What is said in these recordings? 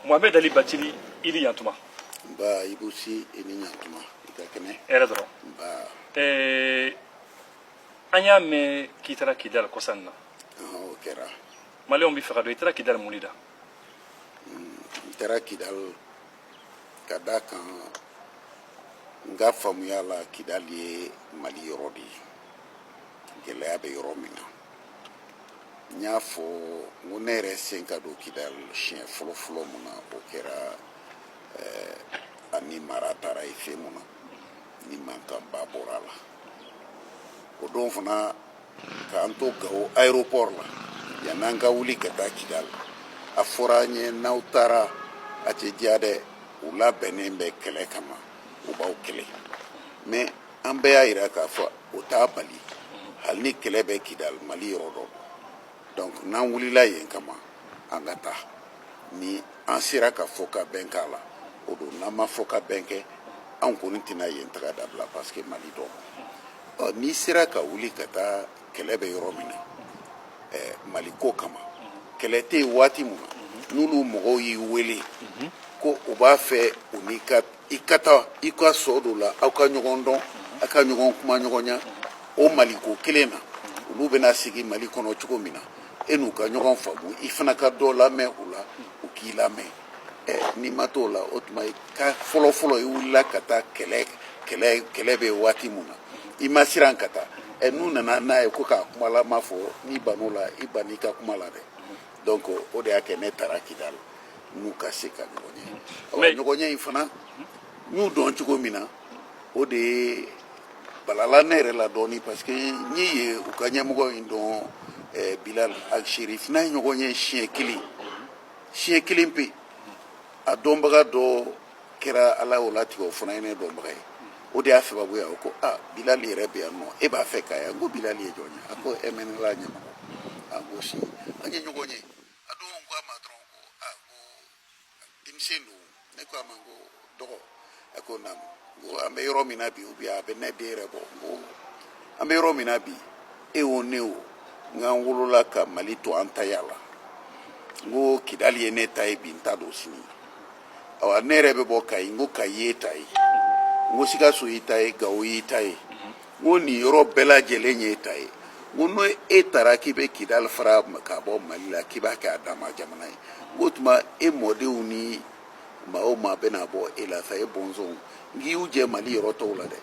Mohamed Ali Batili ili yantuma ba ibusi ini yantuma ikakene era doro ba anya me kitara kidal kosanna o kera malion bi fagado itara kidal mulida itara kidal kadaka nga famuya la kidal ye mali yorodi gele abe yoromina nya fo ngunere senka do kidal chien folo muna o kera ani maratara ife muna ni manka baborala o don fana ka anto gawo aéroport la ya nanga wuli kata kidal a fora nye nautara a ce diade u labɛnnen bɛ kɛlɛ kama u b'aw kɛlɛ mais an bɛɛ y'a yira k'a fɔ o t'a bali hali ni kɛlɛ bɛ kidal mali yɔrɔ dɔ donc n'an wulila yen kama an ka taa ni an sera ka fɔ ka bɛn k'a la o don n'an ma fɔ ka bɛn kɛ an kɔni tɛna yen taga dabila parce que mali dɔ n'i sera ka wuli ka taa kɛlɛ bɛ yɔrɔ min na mali ko kama kɛlɛ tɛ yen waati mun na n'olu mɔgɔw y'i wele ko u b'a fɛ u ni ka i ka taa i ka sɔ dɔ la aw ka ɲɔgɔn dɔn a ka ɲɔgɔn kuma ɲɔgɔnya o maliko kelen na olu bɛna sigi mali kɔnɔ cogo min na e n'u ka ɲɔgɔn faamu i fana ka dɔ lamɛn u la u k'i lamɛn n'i ma t'o la o tuma i ka fɔlɔ-fɔlɔ i wulila ka taa kɛlɛ bɛ waati mun na i ma siran ka taa n'u nana n'a ye ko k'a kuma la m'a fɔ n'i ban'o la i ban n'i ka kuma la dɛ donc o de y'a kɛ ne taara kidal n'u ka se ka ɲɔgɔn ye ɲɔgɔn ye in fana n'u dɔn cogo min na o de ye balala ne yɛrɛ la dɔɔni parce que n ye u ka ɲɛmɔgɔ in dɔn Bilal Al-Sherif n'a ye ɲɔgɔn ye siɲɛ kelen pe a dɔnbaga dɔ kɛra ala o latigɛ o fana ye ne dɔnbaga ye o de y'a sababu ye o ko Bilal yɛrɛ bɛ yan nɔ e b'a fɛ k'a ye n ko Bilal ye jɔn ye a ko mɛ ne la ɲɛmɔgɔ a ko si an ye ɲɔgɔn ye a don ko a ma dɔrɔn ko ko denmisɛn don ne ko a ma ko dɔgɔ a ko na ko an bɛ yɔrɔ min na bi ou bien a bɛ ne den yɛrɛ bɔ ko an bɛ yɔrɔ min na bi e o ne o n'an wolola ka mali to an ta ya la n ko kidali ye ne ta ye bi n ta don sini awa ne yɛrɛ bɛ bɔ kayi n ko kayi ye ta ye n ko sikaso y'i ta ye gawo y'i ta ye n ko nin yɔrɔ bɛɛ lajɛlen ye ta ye n ko n'o e taara k'i bɛ kidali fara ka bɔ mali la k'i b'a kɛ a dama jamana ye n ko tuma e mɔdenw ni maa o maa bɛna bɔ e la sa e bɔnsɔnw n k'i y'u jɛ mali yɔrɔ tɔw la dɛ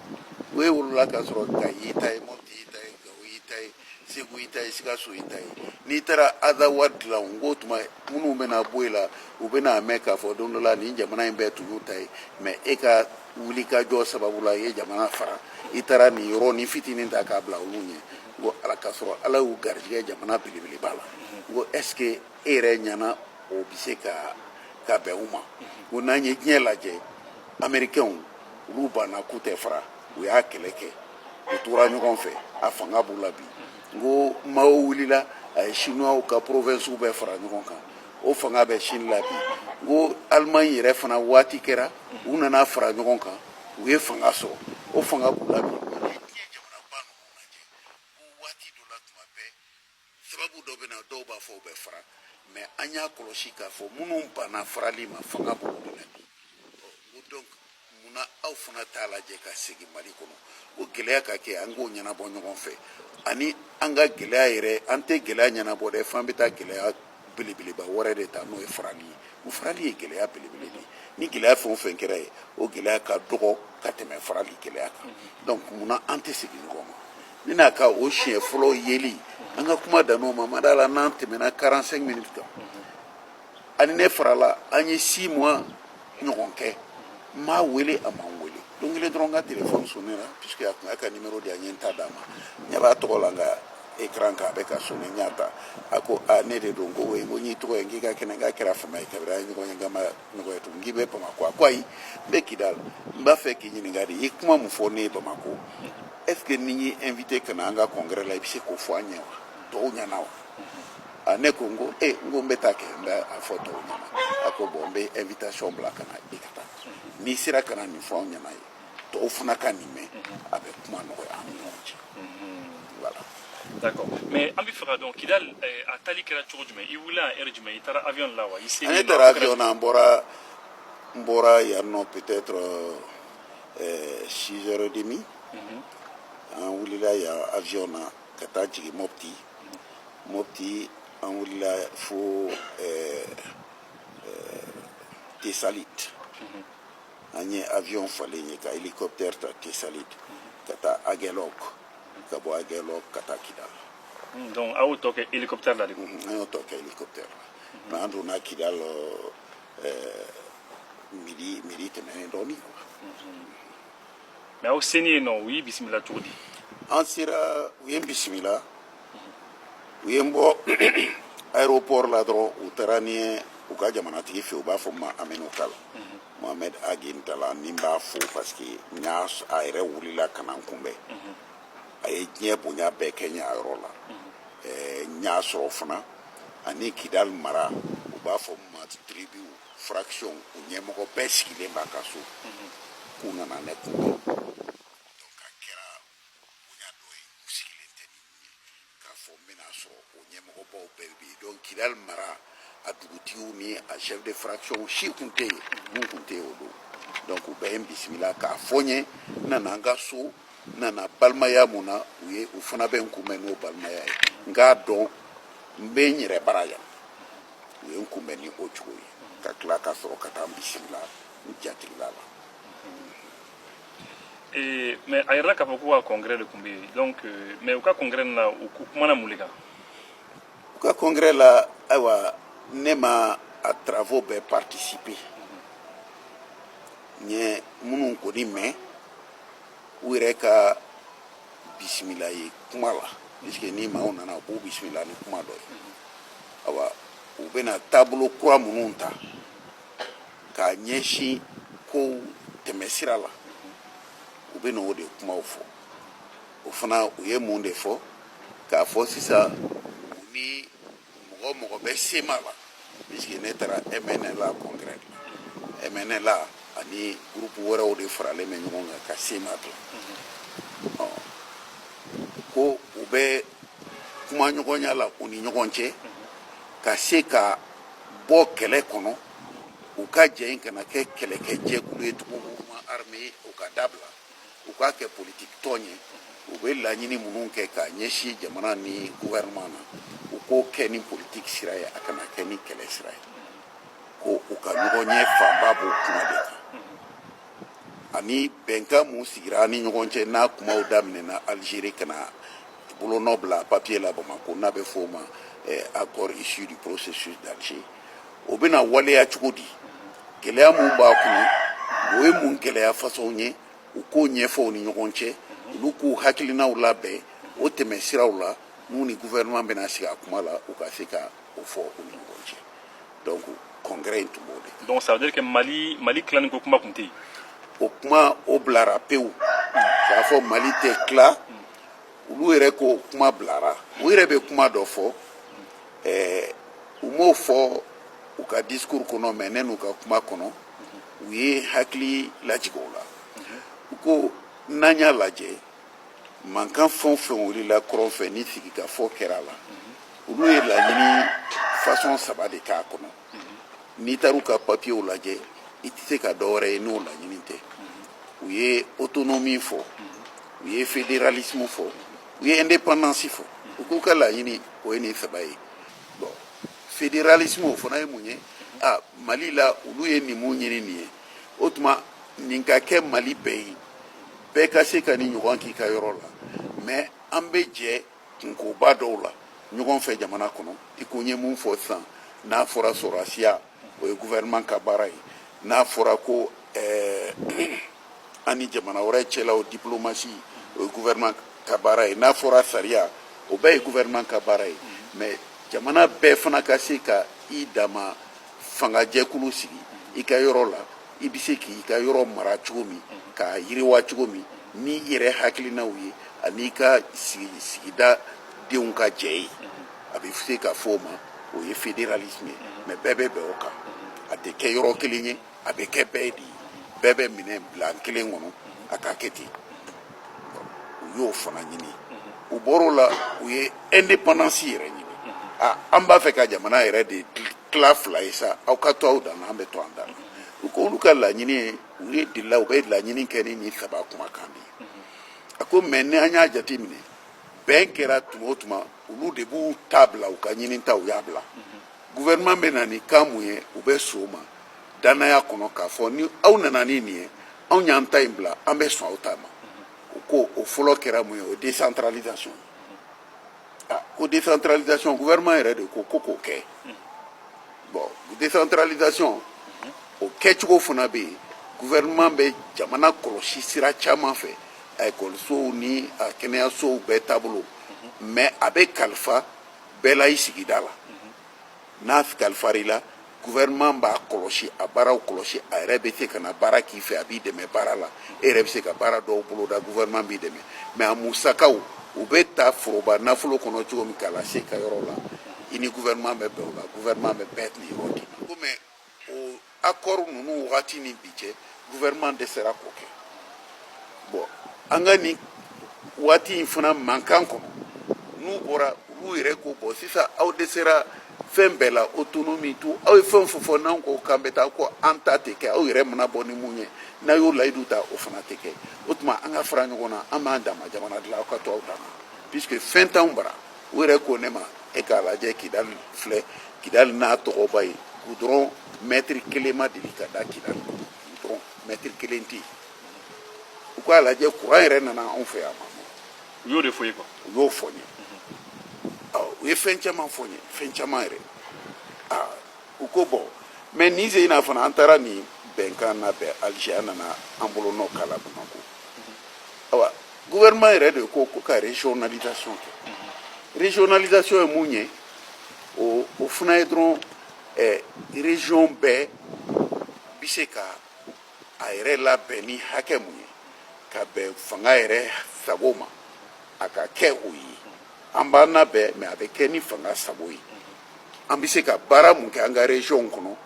o ye wolola ka sɔrɔ kayi y'i ta ye mɔti y'i ta ye gawo y'i ta ye segu y'i ta ye sikaso y'i ta ye n'i taara ada wari dilan n ko tuma minnu bɛna bɔ e la u bɛna mɛn k'a fɔ don dɔ la nin jamana in bɛɛ tun y'u ta ye mais e ka wuli ka jɔ sababu la i ye jamana fara i taara nin yɔrɔ ni fitinin ta k'a bila olu ɲɛ n ko ala ka sɔrɔ ala y'u garijɛgɛ jamana belebeleba la n ko est ce que e yɛrɛ ɲɛna o bɛ se ka bɛn u ma n ko n'an ye diɲɛ lajɛ américains olu banna k'u tɛ fara u y'a kɛlɛ kɛ u tora ɲɔgɔn fɛ a fanga b'u la bi n ko maaw wulila a ye chinois ka provinces bɛɛ fara ɲɔgɔn kan o fanga bɛ Chine la bi n ko Allemagne yɛrɛ fana waati kɛra u nana fara ɲɔgɔn kan u ye fanga sɔrɔ o fanga b'u la bi diɲɛ jamanaba ninnu lajɛ ko waati dɔ la tuma bɛɛ sababu dɔ bɛ na dɔw b'a fɔ u bɛ fara mais an y'a kɔlɔsi k'a fɔ minnu banna farali ma fanga b'olu de la bi n ko donc munna aw fana t'a lajɛ ka segin mali kɔnɔ o gɛlɛya ka kɛ an k'o ɲɛnabɔ ɲɔgɔn fɛ ani an ka gɛlɛya yɛrɛ an tɛ gɛlɛya ɲɛnabɔ dɛ f'an bɛ taa gɛlɛya belebeleba wɛrɛ de ta n'o ye farali ye o farali ye gɛlɛya belebele de ye ni gɛlɛya fɛn o fɛn kɛra ye o gɛlɛya ka dɔgɔ ka tɛmɛ farali gɛlɛya kan donc munna an tɛ segin ɲɔgɔn ma ni n'a ka o siɲɛ fɔlɔ yeli an ka kuma dan n'o ma da la n'an tɛmɛna 45 minutes kan ani ne farala an ye 6 mois ɲɔgɔn kɛ n m'a wele a m'an wele don kelen dɔrɔn n ka téléphone sonnera puisque a tun y'a ka numéro di yan n ye n ta d'a ma ɲɛ b'a tɔgɔ la n ka écran kan a bɛ ka sonné n y'a ta a ko ne de don n ko oui n ko n y'i tɔgɔ ye n k'i ka kɛnɛ n k'a kɛra fama ye kabiri an ye ɲɔgɔn ye n ka ma ɲɔgɔn ye tugun n k'i bɛ Bamako a ko ayi n bɛ Kidal n b'a fɛ k'i ɲininka de i ye kuma mun fɔ ne ye Bamako est ce que ni y'i invité ka na an ka congrès la i bɛ se k'o fɔ an ɲɛ wa tɔw ɲɛna wa ne ko n ko n ko n bɛ taa kɛ n bɛ a fɔ tɔw ɲɛna a ko bon n bɛ invitation bila ka na i ka taa n'i sera ka na nin fɔ anw ɲɛna ye tɔw fana ka nin mɛn a bɛ kuma nɔgɔya an ni ɲɔgɔn cɛ voilà. D'accord. Mais an bɛ fɛ ka dɔn Kidal a tali kɛra cogo jumɛn i wulila heure jumɛn i taara avion la wa i se an taara avion na n bɔra yan nɔ peut-être 6h30 an wulila yan avion na ka taa jigin Mopti an wulila fo Tessalit an ye avion falen ye ka hélicoptère ta Tessalit ka taa Aguelok ka bɔ Aguelok ka taa Kidal. Donc aw tɔ kɛ hélicoptère la de kun. An y'o tɔ kɛ hélicoptère la mais an donna Kidal midi tɛmɛnen dɔɔnin quoi. Mais aw seni yen nɔ u y'i bisimila cogo di. An sera u ye n bisimila u ye n bɔ aéroport la dɔrɔn u taara ni ye u ka jamanatigi fɛ u b'a fɔ ma Aminu Kala Mohamed Agi Ntala ni n b'a fo parce que a yɛrɛ wulila ka na n kunbɛn a ye diɲɛ bonya bɛɛ kɛ n ye a yɔrɔ la n y'a sɔrɔ fana ani Kidal mara u b'a fɔ ma tribu fraction u ɲɛmɔgɔ bɛɛ sigilen b'a ka so k'u nana ne kunbɛn donc a kɛra bonya dɔ ye u sigilen tɛ ni ye k'a fɔ n bɛna sɔrɔ o ɲɛmɔgɔbaw bɛɛ bɛ yen donc Kidal mara a dugutigiw ni a chef de fraction si tun tɛ yen mun tun tɛ yen o don donc u bɛɛ ye n bisimila k'a fɔ n ye n nana n ka so n nana balimaya mun na u fana bɛ n kunbɛn n'o balimaya ye n k'a dɔn n bɛ n yɛrɛ bara yan u ye n kunbɛn ni o cogo ye ka tila ka sɔrɔ ka taa n bisimila n jatigila la. Mais a yɛrɛ k'a fɔ k'u ka congrès de tun bɛ yen donc mais u ka congrès na u kumana mun de kan. U ka congrès la ayiwa ne ma a travaux bɛɛ participer n ye minnu kɔni mɛn u yɛrɛ ka bisimila ye kuma la puisque ni maaw nana u b'u bisimila ni kuma dɔ ye ayiwa u bɛna taabolo kura minnu ta k'a ɲɛsin kow tɛmɛsira la u bɛna o de kumaw fɔ o fana u ye mun de fɔ k'a fɔ sisan u ni mɔgɔ bɛ sema la puisque ne taara MNLA congrès la MNLA ani groupe wɛrɛw de faralen bɛ ɲɔgɔn kan ka sema dilan ko u bɛ kuma ɲɔgɔnya la u ni ɲɔgɔn cɛ ka se ka bɔ kɛlɛ kɔnɔ u ka jɛ kana kɛ kɛlɛkɛjɛkulu ye tugun mouvement armé u ka dabila u k'a kɛ politique tɔn ye u bɛ laɲini minnu kɛ k'a ɲɛsin jamana ni gouvernement na u k'o kɛ ni politique sira ye a kana kɛ ni kɛlɛ sira ye ko u ka ɲɔgɔn ɲɛ fanba b'o kuma de kan ani bɛnkan mun sigira ni ɲɔgɔn cɛ n'a kumaw daminɛna Algérie kana bolonɔ bila papier la Bamako n'a bɛ fɔ o ma accord issu du processus d'Alger o bɛna waleya cogo di gɛlɛya mun b'a kɔnɔ o ye mun gɛlɛya façon ye u k'o ɲɛfɔ u ni ɲɔgɔn cɛ olu k'u hakilinaw labɛn o tɛmɛ siraw la n'u ni gouvernement bɛna sigi a kuma la u ka se ka o fɔ u ni ɲɔgɔn cɛ donc congrès in tun b'o de. Donc ça veut dire que Mali tilani ko kuma tun tɛ yen. O kuma o bilara pewu k'a fɔ Mali tɛ tila olu yɛrɛ k'o kuma bilara u yɛrɛ bɛ kuma dɔ fɔ u m'o fɔ u ka discours kɔnɔ mais ne n'u ka kuma kɔnɔ u ye hakili lajigin o la u ko n'an y'a lajɛ mankan fɛn o fɛn wulila kɔrɔn fɛ ni sigikafɔ kɛra la olu ye laɲini façon saba de k'a kɔnɔ n'i taara u ka papiyew lajɛ i tɛ se ka dɔ wɛrɛ ye n'o laɲini tɛ u ye autonomie fɔ u ye fédéralisme fɔ u ye indépendance fɔ u k'u ka laɲini o ye nin saba ye bon fédéralisme o fana ye mun ye Mali la olu ye nin mun ɲini nin ye o tuma nin ka kɛ Mali bɛɛ ye bɛɛ ka se ka ni ɲɔgɔn k'i ka yɔrɔ la mais an bɛ jɛ kunkoba dɔw la ɲɔgɔn fɛ jamana kɔnɔ i ko n ye mun fɔ sisan n'a fɔra sɔrɔsiya o ye gouvernement ka baara ye n'a fɔra ko ani jamana wɛrɛ cɛla o diplomatie o ye gouvernement ka baara ye n'a fɔra sariya o bɛɛ ye gouvernement ka baara ye mais jamana bɛɛ fana ka se ka i dama fangajɛkulu sigi i ka yɔrɔ la i bɛ se k'i ka yɔrɔ mara cogo min k'a yiriwa cogo min ni i yɛrɛ hakilinaw ye ani i ka sigida denw ka jɛ ye a bɛ se ka fɔ o ma o ye fédéralisme ye mais bɛɛ bɛ bɛn o kan a tɛ kɛ yɔrɔ kelen ye a bɛ kɛ bɛɛ de ye bɛɛ bɛ minɛ bila kelen kɔnɔ a ka kɛ ten u y'o fana ɲini u bɔr'o la u ye indépendance yɛrɛ ɲini an b'a fɛ ka jamana yɛrɛ de tila fila ye sa aw ka to aw dan na an bɛ to an dan na u ko olu ka laɲini ye u ye delila u bɛ laɲini kɛ ni nin saba kumakan de ye a ko mɛ ni an y'a jate minɛ bɛn kɛra tuma o tuma olu de b'u ta bila u ka ɲini ta u y'a bila gouvernement bɛ na ni kan mun ye u bɛ sɔn o ma danaya kɔnɔ k'a fɔ ni aw nana ni nin ye anw y'an ta in bila an bɛ sɔn aw ta ma u ko o fɔlɔ kɛra mun ye o décentralisation ko décentralisation gouvernement yɛrɛ de ko k'o kɛ bon décentralisation o kɛcogo fana bɛ yen gouvernement bɛ jamana kɔlɔsi sira caman fɛ a ekɔlisow ni a kɛnɛyasow bɛɛ taabolo mais a bɛ kalifa bɛɛ la i sigida la n'a kalifara i la gouvernement b'a kɔlɔsi a baaraw kɔlɔsi a yɛrɛ bɛ se ka na baara k'i fɛ a b'i dɛmɛ baara la e yɛrɛ bɛ se ka baara dɔw boloda gouvernement b'i dɛmɛ mais a musakaw u bɛ ta foroba nafolo kɔnɔ cogo min k'a lase ka yɔrɔ la i ni gouvernement bɛ bɛn o la gouvernement bɛ bɛɛ ni yɔrɔ di ko mais o accord ninnu wagati ni bi cɛ gouvernement dɛsɛra k'o kɛ bon an ka nin waati in fana mankan kɔnɔ n'u bɔra olu yɛrɛ ko bɔn sisan aw dɛsɛra fɛn bɛɛ la autonomie to aw ye fɛn o fɛn fɔ n'anw ko k'an bɛ taa ko an ta tɛ kɛ aw yɛrɛ mana bɔ ni mun ye n'a y'o layidu ta o fana tɛ kɛ o tuma an ka fara ɲɔgɔn na an b'an dama jamana dilan aw ka to aw dan na puisque fɛn t'anw bara u yɛrɛ ko ne ma e k'a lajɛ kidali filɛ kidali n'a tɔgɔba ye goudron mètre kelen ma deli ka da kidali goudron mètre kelen tɛ yen u k'a lajɛ courant yɛrɛ nana anw fɛ yan ma u y'o de fɔ ye quoi u y'o fɔ n ye u ye fɛn caman fɔ n ye fɛn caman yɛrɛ u ko bɔn mais nin sen in na fana an taara nin bɛnkan labɛn Alger an nana an bolo nɔ k'a la Bamako awa gouvernement yɛrɛ de ko ka régionalisation kɛ régionalisation ye mun ye o fana ye dɔrɔn région bɛɛ bɛ se ka a yɛrɛ labɛn ni hakɛ mun ye ka bɛn fanga yɛrɛ sago ma a ka kɛ o ye an b'an labɛn mais a bɛ kɛ ni fanga sago ye an bɛ se ka baara mun kɛ an ka région kɔnɔ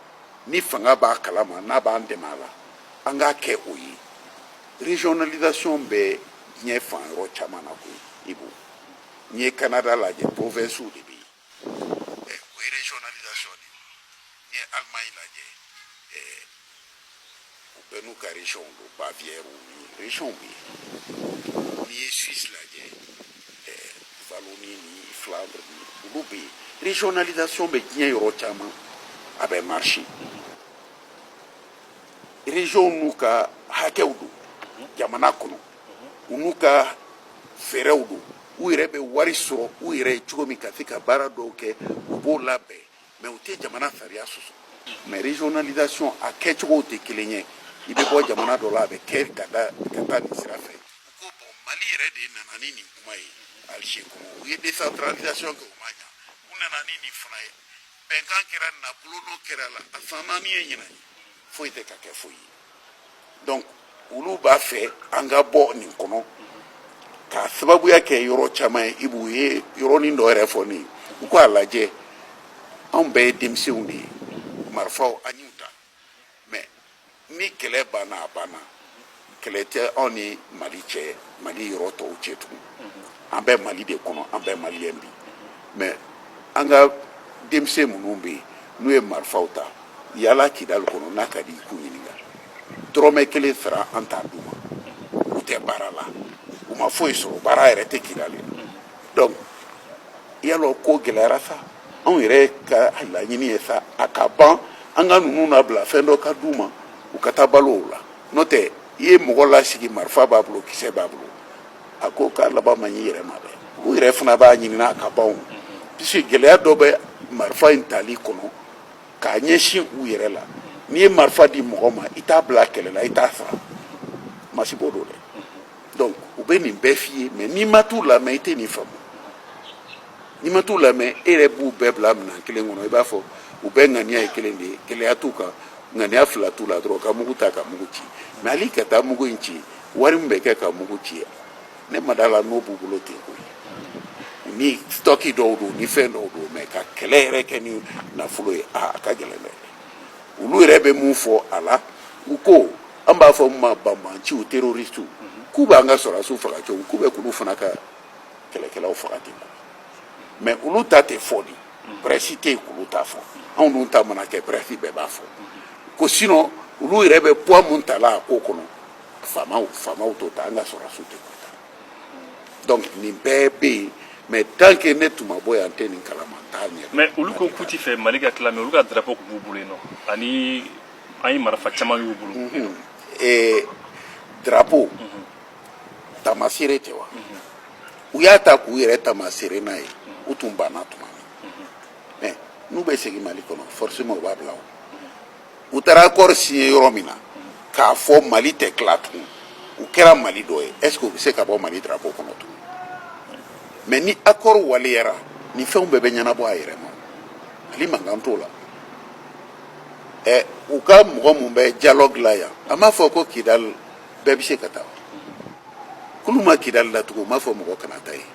ni fanga b'a kalama n'a b'an dɛmɛ a la an k'a kɛ o ye régionalisation bɛ diɲɛ fan yɔrɔ caman na koyi Ibu n'i ye Canada lajɛ provinces de bɛ yen o ye régionalisation de ye n'i ye Allemagne lajɛ u bɛɛ n'u ka région don Bavière ni région bɛ yen n'i ye Suisse lajɛ Wallonie ni Flandre ni olu bɛ yen régionalisation bɛ diɲɛ yɔrɔ caman a bɛ marché région n'u ka hakɛw don jamana kɔnɔ u n'u ka fɛɛrɛw don u yɛrɛ bɛ wari sɔrɔ u yɛrɛ ye cogo min ka se ka baara dɔw kɛ u b'o labɛn mais u tɛ jamana sariya sɔsɔ mais régionalisation a kɛcogow tɛ kelen ye i bɛ bɔ jamana dɔ la a bɛ kɛ ka taa nin sira fɛ u ko bɔn Mali yɛrɛ de nana ni nin kuma ye Alger kɔnɔ u ye décentralisation kɛ u ma ɲa u nana ni nin fana ye bɛnkan kɛra nabolo n'o kɛra la a san naani ye ɲinan ye foyi tɛ ka kɛ foyi ye donc olu b'a fɛ an ka bɔ nin kɔnɔ k'a sababuya kɛ yɔrɔ caman ye Ibu ye yɔrɔnin dɔ yɛrɛ fɔ ne ye u k'a lajɛ anw bɛɛ ye denmisɛnw de ye marifaw an y'u ta mais ni kɛlɛ banna a banna kɛlɛ tɛ anw ni Mali cɛ Mali yɔrɔ tɔw cɛ tugun an bɛ Mali de kɔnɔ an bɛ maliyɛn bi mais an ka denmisɛn minnu bɛ yen n'u ye marifaw ta yala Kidali kɔnɔ n'a ka di i k'u ɲininka dɔrɔmɛ kelen sara an t'a d'u ma u tɛ baara la u ma foyi sɔrɔ baara yɛrɛ tɛ Kidali donc yala ko gɛlɛyara sa anw yɛrɛ ka laɲini ye sa a ka ban an ka ninnu labila fɛn dɔ ka d'u ma u ka taa balo o la n'o tɛ i ye mɔgɔ lasigi marifa b'a bolo kisɛ b'a bolo a ko k'a laban man ɲi yɛrɛ ma dɛ u yɛrɛ fana b'a ɲini a ka ban puisque gɛlɛya dɔ bɛ marifa in tali kɔnɔ k'a ɲɛsin u yɛrɛ la n'i ye marifa di mɔgɔ ma i t'a bila kɛlɛ la i t'a sara masi b'o don dɛ donc u bɛ nin bɛɛ f'i ye mais n'i ma t'u lamɛn i tɛ nin faamu n'i ma t'u lamɛn e yɛrɛ b'u bɛɛ bila minɛn kelen kɔnɔ i b'a fɔ u bɛɛ ŋaniya ye kelen de ye gɛlɛya t'u kan ŋaniya fila t'u la dɔrɔn ka mugu ta ka mugu ci mais hali ka taa mugu in ci wari min bɛ kɛ ka mugu ci ne ma d'a la n'o b'u bolo ten koyi ni stock dɔw don ni fɛn dɔw don mais ka kɛlɛ yɛrɛ kɛ ni nafolo ye a ka gɛlɛn dɛ olu yɛrɛ bɛ mun fɔ a la u ko an b'a fɔ min ma banbanciw terroristiw k'u b'an ka sɔrɔdasiw faga cogo k'u bɛ k'olu fana ka kɛlɛkɛlaw faga ten quoi mais olu ta tɛ fɔ de presse tɛ yen k'olu t'a fɔ anw dun ta mana kɛ presse bɛɛ b'a fɔ ko sinon olu yɛrɛ bɛ poids mun ta la a ko kɔnɔ faamaw t'o ta an ka sɔrɔdasiw tɛ k'o ta donc nin bɛɛ bɛ yen mais tant que ne tun ma bɔ yan n tɛ nin kalama n t'a ɲɛ. mais olu ko k'u ti fɛ Mali ka tila mais olu ka drapeau kun b'u bolo yen nɔ ani an ye marifa caman y'u bolo. drapeau tamasere tɛ wa u y'a ta k'u yɛrɛ tamasere n'a ye u tun banna tuma min mais n'u bɛ segin Mali kɔnɔ forcément u b'a bila o u taara accord signé yɔrɔ min na k'a fɔ Mali tɛ tila tugun u kɛra Mali dɔ ye est ce que u bɛ se ka bɔ Mali drapeau kɔnɔ tugun mais ni accord waliyara ni fɛnw bɛɛ bɛ ɲɛnabɔ a yɛrɛ ma Mali mankan t'o la u ka mɔgɔ mun bɛ dialogue la yan a m'a fɔ ko Kidal bɛɛ bɛ se ka taa k'olu ma Kidal datugu u m'a fɔ mɔgɔ kana taa yen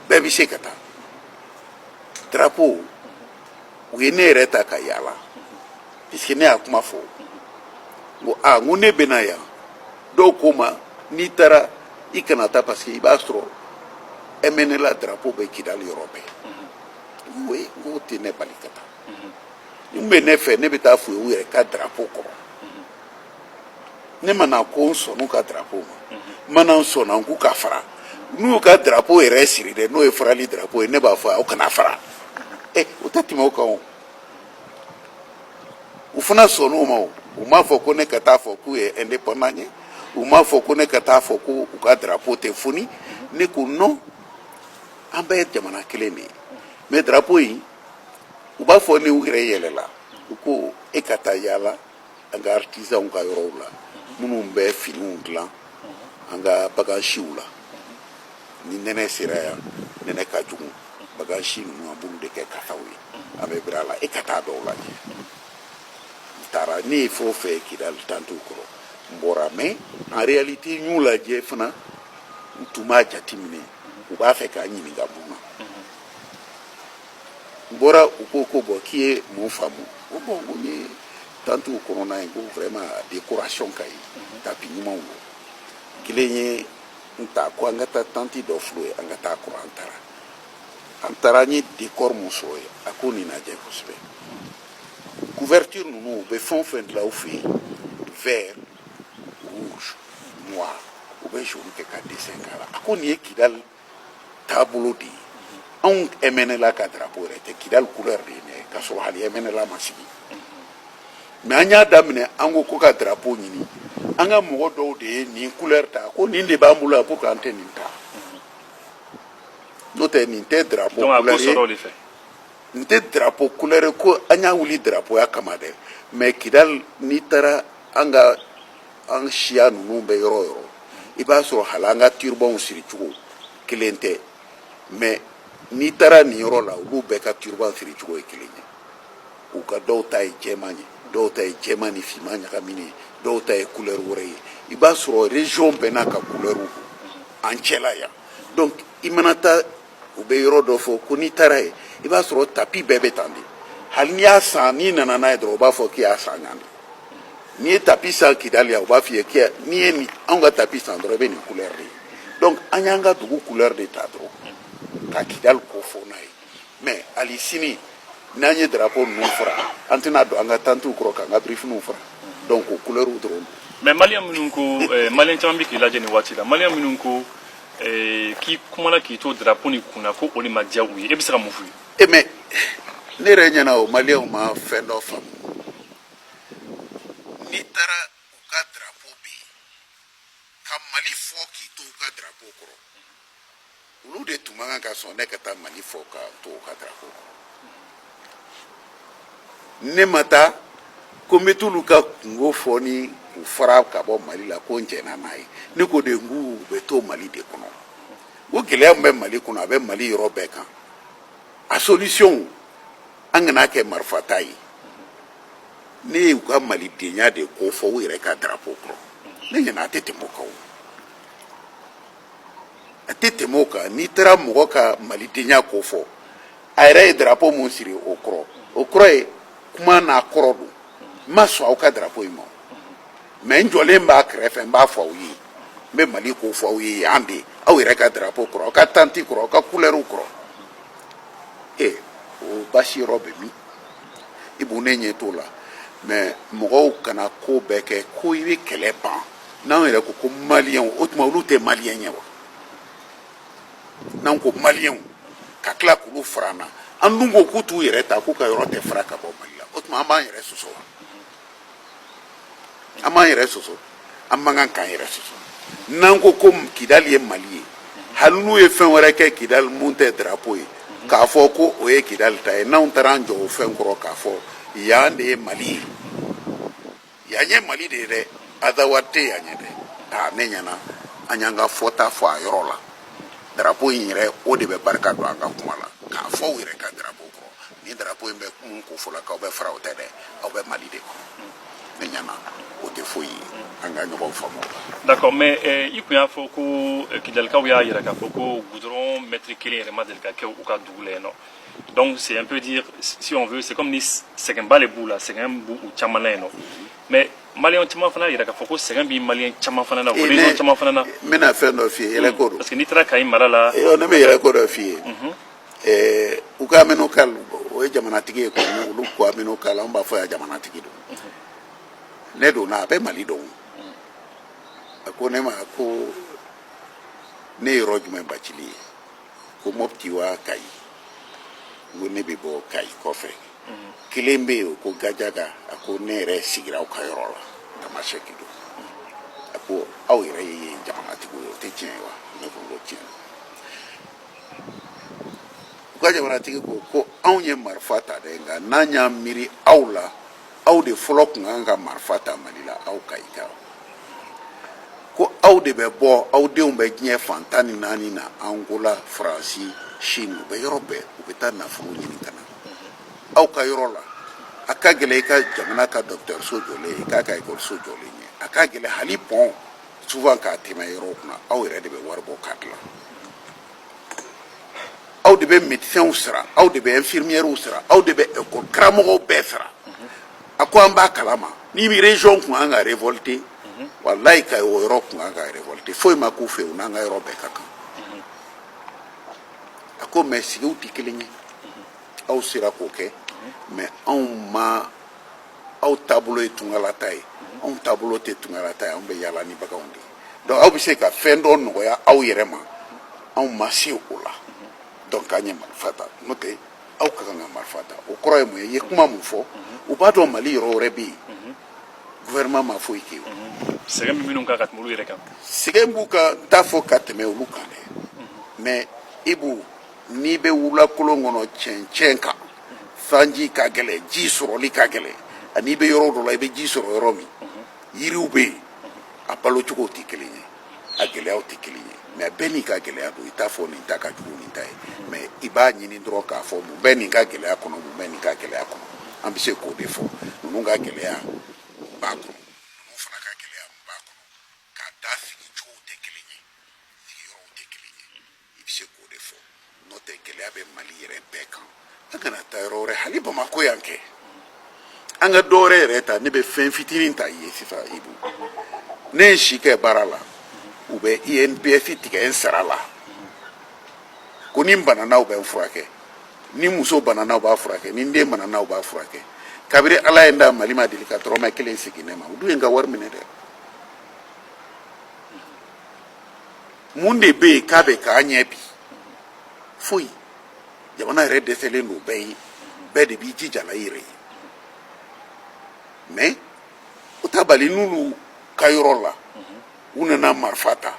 bɛɛ bɛ se ka taa drapeau u ye ne yɛrɛ ta ka yaala puisque ne y'a kuma fɔ n ko ne bɛ na yan dɔw ko ma n'i taara i kana taa parce que i b'a sɔrɔ MNLA drapeau bɛ Kidal yɔrɔ bɛɛ oui n ko tɛ ne bali ka taa n bɛ ne fɛ ne bɛ taa f'u ye u yɛrɛ ka drapeau kɔrɔ ne ma na ko n sɔnna u ka drapeau ma n ma na n sɔnna n k'u ka fara n'u y'u ka drapeau yɛrɛ siri dɛ n'o ye farali drapeau ye ne b'a fɔ aw kana fara o tɛ tɛmɛ o kan o u fana sɔnna o ma o u m'a fɔ ko ne ka taa fɔ k'u ye indépendant ye u m'a fɔ ko ne ka taa fɔ ko u ka drapeau tɛ foni ne ko non an bɛɛ ye jamana kelen de ye mais drapeau in u b'a fɔ ni u yɛrɛ yɛlɛla u ko e ka taa yaala an ka artisanw ka yɔrɔw la minnu bɛ finiw dilan an ka bagansiw la ni nɛnɛ sera yan nɛnɛ ka jugu bagansi ninnu an b'olu de kɛ kataw ye an bɛ biri a la e ka taa dɔw lajɛ n taara ne ye fɛn o fɛn ye Kidal tantiw kɔrɔ n bɔra mais en réalité n y'u lajɛ fana n tun b'a jateminɛ u b'a fɛ k'a ɲininka mun na n bɔra u ko ko bɔn k'i ye mun faamu o bɔn n ko n ye tantiw kɔnɔna ye ko vraiment décoration ka ɲi tapi ɲumanw don kelen ye n ta ko an ka taa tanti dɔ filɛ ye an ka taa kɔrɔ an taara n ye décor mun sɔrɔ ye a ko nin lajɛ kosɛbɛ couverture ninnu u bɛ fɛn o fɛn dilan u fɛ yen vert rouge noir u bɛ jaune kɛ ka dessin k'a la a ko nin ye Kidal taabolo de ye anw MNLA ka drapeau yɛrɛ tɛ Kidal couleur de ye nin ka sɔrɔ hali MNLA ma sigi mais an y'a daminɛ an ko ka drapeau ɲini an ka mɔgɔ dɔw de ye nin couleur ta ko nin de b'an bolo yan pour que an tɛ nin ta n'o tɛ nin tɛ drapeau couleur ye nin tɛ drapeau couleur ye ko an y'a wuli drapeau ya kama dɛ mais Kidal n'i taara an siya ninnu bɛ yɔrɔ o yɔrɔ i b'a sɔrɔ hali an ka turbanw siri cogo kelen tɛ mais n'i taara nin yɔrɔ la olu bɛɛ ka turban siri cogo ye kelen ye u ka dɔw ta ye jɛman ye dɔw ta ye jɛman ni finman ɲagaminen ye dɔw ta ye couleur wɛrɛ ye i b'a sɔrɔ région bɛɛ n'a ka couleur an cɛla yan donc i mana taa u bɛ yɔrɔ dɔ fɔ ko n'i taara ye i b'a sɔrɔ tapi bɛɛ bɛ tan de hali n'i y'a san n'i nana n'a ye dɔrɔn u b'a fɔ k'i y'a san yan de n'i ye tapi san Kidal yan u b'a f'i ye k'i n'i ye nin anw ka tapi san dɔrɔn i bɛ nin couleur de ye donc an y'an ka dugu couleur de ta dɔrɔn ka Kidal ko fɔ n'a ye mais hali sini n'an ye drapeau ninnu fara an tɛna don an ka tantiw kɔrɔ k'an ka birifiniw fara donc o couleur dɔrɔn don. mais maliyɛn minnu ko maliyɛn caman bɛ k'i lajɛ nin waati la maliyɛn minnu ko k'i kumana k'i to drapeau ni kunna ko o de ma diya u ye e bɛ se ka mun f'u ye. mais ne yɛrɛ ɲɛna o maliyɛnw ma fɛn dɔ faamu n'i taara u ka drapeau bɛ yen ka Mali fɔ k'i to u ka drapeau kɔrɔ olu de tun man kan ka sɔn ne ka taa Mali fɔ ka to u ka drapeau kɔrɔ ne ma taa ko n bɛ t'olu ka kungo fɔ ni u fara ka bɔ Mali la ko n jɛnna n'a ye ne ko de n k'u bɛ to Mali de kɔnɔ o gɛlɛya min bɛ Mali kɔnɔ a bɛ Mali yɔrɔ bɛɛ kan a solution an kana kɛ marifata ye ne y'u ka malidenya de ko fɔ u yɛrɛ ka drapeau kɔrɔ ne ɲɛna a tɛ tɛmɛ o kan a tɛ tɛmɛ o kan n'i taara mɔgɔ ka malidenya ko fɔ a yɛrɛ ye drapeau mun siri o kɔrɔ ye kuma n'a kɔrɔ don n ma sɔn aw ka drapeau in ma mais n jɔlen b'a kɛrɛfɛ n b'a fɔ aw ye bɛ Mali ko fɔ aw ye yan de aw yɛrɛ ka drapeau kɔrɔ aw ka tente kɔrɔ aw ka couleur kɔrɔ o basi yɔrɔ bɛ min i b'u ne ɲɛ t'o la mais mɔgɔw kana ko bɛɛ kɛ ko i bɛ kɛlɛ ban n'anw yɛrɛ ko maliyɛnw o tuma olu tɛ maliyɛn ye wa n'anw ko maliyɛnw ka tila k'olu fara an na an dun ko k'u t'u yɛrɛ ta k'u ka yɔrɔ tɛ fara ka bɔ Mali la o tuma an b'an yɛrɛ sɔsɔ wa an b'an yɛrɛ sɔsɔ an man kan k'an yɛrɛ sɔsɔ n'an ko Kidali ye Mali ye hali n'u ye fɛn wɛrɛ kɛ Kidali mun tɛ drapeau ye k'a fɔ ko o ye Kidali ta ye n'anw taara an jɔ o fɛn kɔrɔ k'a fɔ yan de ye Mali ye yan ye Mali de ye dɛ Azawa tɛ yan ye dɛ ne ɲɛna an y'an ka fɔta fɔ a yɔrɔ la drapeau in yɛrɛ o de bɛ barika don an ka kuma la k'a fɔ u yɛrɛ ka drapeau kɔrɔ ni drapeau in bɛ mun ko fɔ la k'aw bɛ fara o tɛ dɛ aw bɛ Mali de kɔnɔ ne ɲɛna o tɛ foyi ye an ka ɲɔgɔn faamu. D'accord, mais i kun y'a fɔ ko Kidalikaw y'a yira k'a fɔ ko goudron mètre kelen yɛrɛ ma deli ka kɛ u ka dugu la yen nɔ donc c'est un peu dire si on veut c'est comme ni sɛgɛnba de b'u la sɛgɛn b'u caman na yen nɔ mais maliyɛn caman fana yira k'a fɔ ko sɛgɛn b'i maliyɛn caman fana na o région caman fana na. n bɛna fɛn dɔ f'i ye yɛlɛko don parce que n'i taara Kayi mara la. ne bɛ yɛlɛko dɔ f'i ye u ka Aminu Kal o ye jamanatigi ye kɔni olu ko Aminu Kal an b'a fɔ yan jamanatigi don ne donna a bɛ Mali dɔn a ko ne ma ko ne ye yɔrɔ jumɛn bacili ye ko Mopti wa Kayi n ko ne bɛ bɔ Kayi kɔfɛ kelen bɛ yen ko Gajaga a ko ne yɛrɛ sigira aw ka yɔrɔ la Tamasɛki don a ko aw yɛrɛ ye jamanatigiw ye o tɛ tiɲɛ ye wa ne ko n ko tiɲɛ u ka jamanatigi ko anw ye marifa ta dɛ nka n'an y'a miiri aw la aw de fɔlɔ tun kan ka marifa ta Mali la aw Kayi ta ko aw de bɛ bɔ aw denw bɛ diɲɛ fan 14 na Angola Faransi Chine u bɛ yɔrɔ bɛɛ u bɛ taa nafolo ɲini ka na aw ka yɔrɔ la a ka gɛlɛn i ka jamana ka dɔgɔtɔrɔso jɔlen i k'a ka ekɔliso jɔlen ye a ka gɛlɛn hali pont souvent k'a tɛmɛ yɔrɔw kunna aw yɛrɛ de bɛ wari bɔ k'a dilan aw de bɛ médecins sara aw de bɛ infirmières sara aw de bɛ école karamɔgɔw bɛɛ sara a ko an b'a kalama ni région kun kan ka révolter wallahi Kayi o yɔrɔ kun kan ka révolter foyi ma k'u fɛ u n'an ka yɔrɔ bɛɛ ka kan a ko mais sigiw tɛ kelen ye aw sera k'o kɛ mais anw ma aw taabolo ye tungalata ye anw taabolo tɛ tungalata ye anw bɛ yaala ni baganw de ye donc aw bɛ se ka fɛn dɔ nɔgɔya aw yɛrɛ ma anw ma se o la donc an ye marifa ta n'o tɛ aw ka kan ka marifa ta o kɔrɔ ye mun ye i ye kuma mun fɔ u b'a dɔn Mali yɔrɔ wɛrɛ bɛ yen gouvernement ma foyi kɛ o sɛgɛn bɛ minnu kan ka tɛmɛ olu yɛrɛ kan sɛgɛn b'u kan n t'a fɔ ka tɛmɛ olu kan dɛ mais Ibu n'i bɛ wulakolon kɔnɔ cɛncɛn kan sanji ka gɛlɛn ji sɔrɔli ka gɛlɛn ani bɛ yɔrɔ dɔ la i bɛ ji sɔrɔ yɔrɔ min yiriw bɛ yen a balo cogo tɛ kelen ye a gɛlɛyaw tɛ kelen ye mais bɛɛ n'i ka gɛlɛya don i t'a fɔ nin ta ka jugu nin ta ye mais i b'a ɲini dɔrɔn k'a fɔ mun bɛ nin ka gɛlɛya kɔnɔ mun bɛ nin ka gɛlɛya kɔnɔ an bɛ se k'o de fɔ ninnu ka gɛlɛya b'a kɔnɔ ninnu fana ka gɛlɛya b'a kɔnɔ k'a da sigi cogow tɛ kelen ye sigiyɔrɔw tɛ kelen ye i bɛ se k'o de fɔ n'o tɛ gɛlɛya bɛ Mali yɛrɛ bɛɛ kan an kana taa yɔrɔ wɛrɛ hali Bamako yan kɛ an ka dɔ wɛrɛ yɛrɛ ta ne bɛ fɛn fitinin ta i ye sisan Ibu ne ye si kɛ baara la u bɛ INPS tigɛ n sara la ko ni n banana u bɛ n furakɛ ni muso banana u b'a furakɛ ni n den banana u b'a furakɛ kabiri Ala ye n da Mali ma deli ka dɔrɔmɛ 1 segin ne ma u dun ye n ka wari minɛ dɛ mun de bɛ yen k'a bɛ k'an ɲɛ bi foyi jamana yɛrɛ dɛsɛlen don bɛɛ ye bɛɛ de b'i jija la i yɛrɛ ye mais o t'a bali n'olu ka yɔrɔ la u nana marifa ta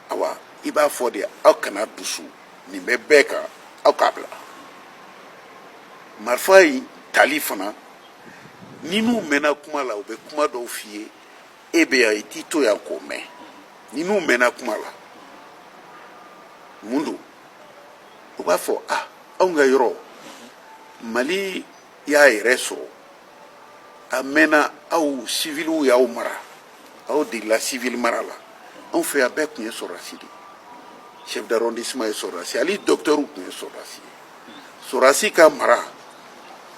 awa i b'a fɔ de aw kana dusu nin bɛ bɛɛ kan aw k'a bila marifa in tali fana ni n'u mɛnna kuma la u bɛ kuma dɔw f'i ye e bɛ yan i t'i to yan k'o mɛn ni n'u mɛnna kuma la mun don u b'a fɔ anw ka yɔrɔ Mali y'a yɛrɛ sɔrɔ a mɛnna aw civiliw y'aw mara aw degela civil mara la anw fɛ yan bɛɛ tun ye sɔrɔdasi de chef d'arrondissement ye sɔrɔdasi hali docteur tun ye sɔrɔdasi ye sɔrɔdasi ka mara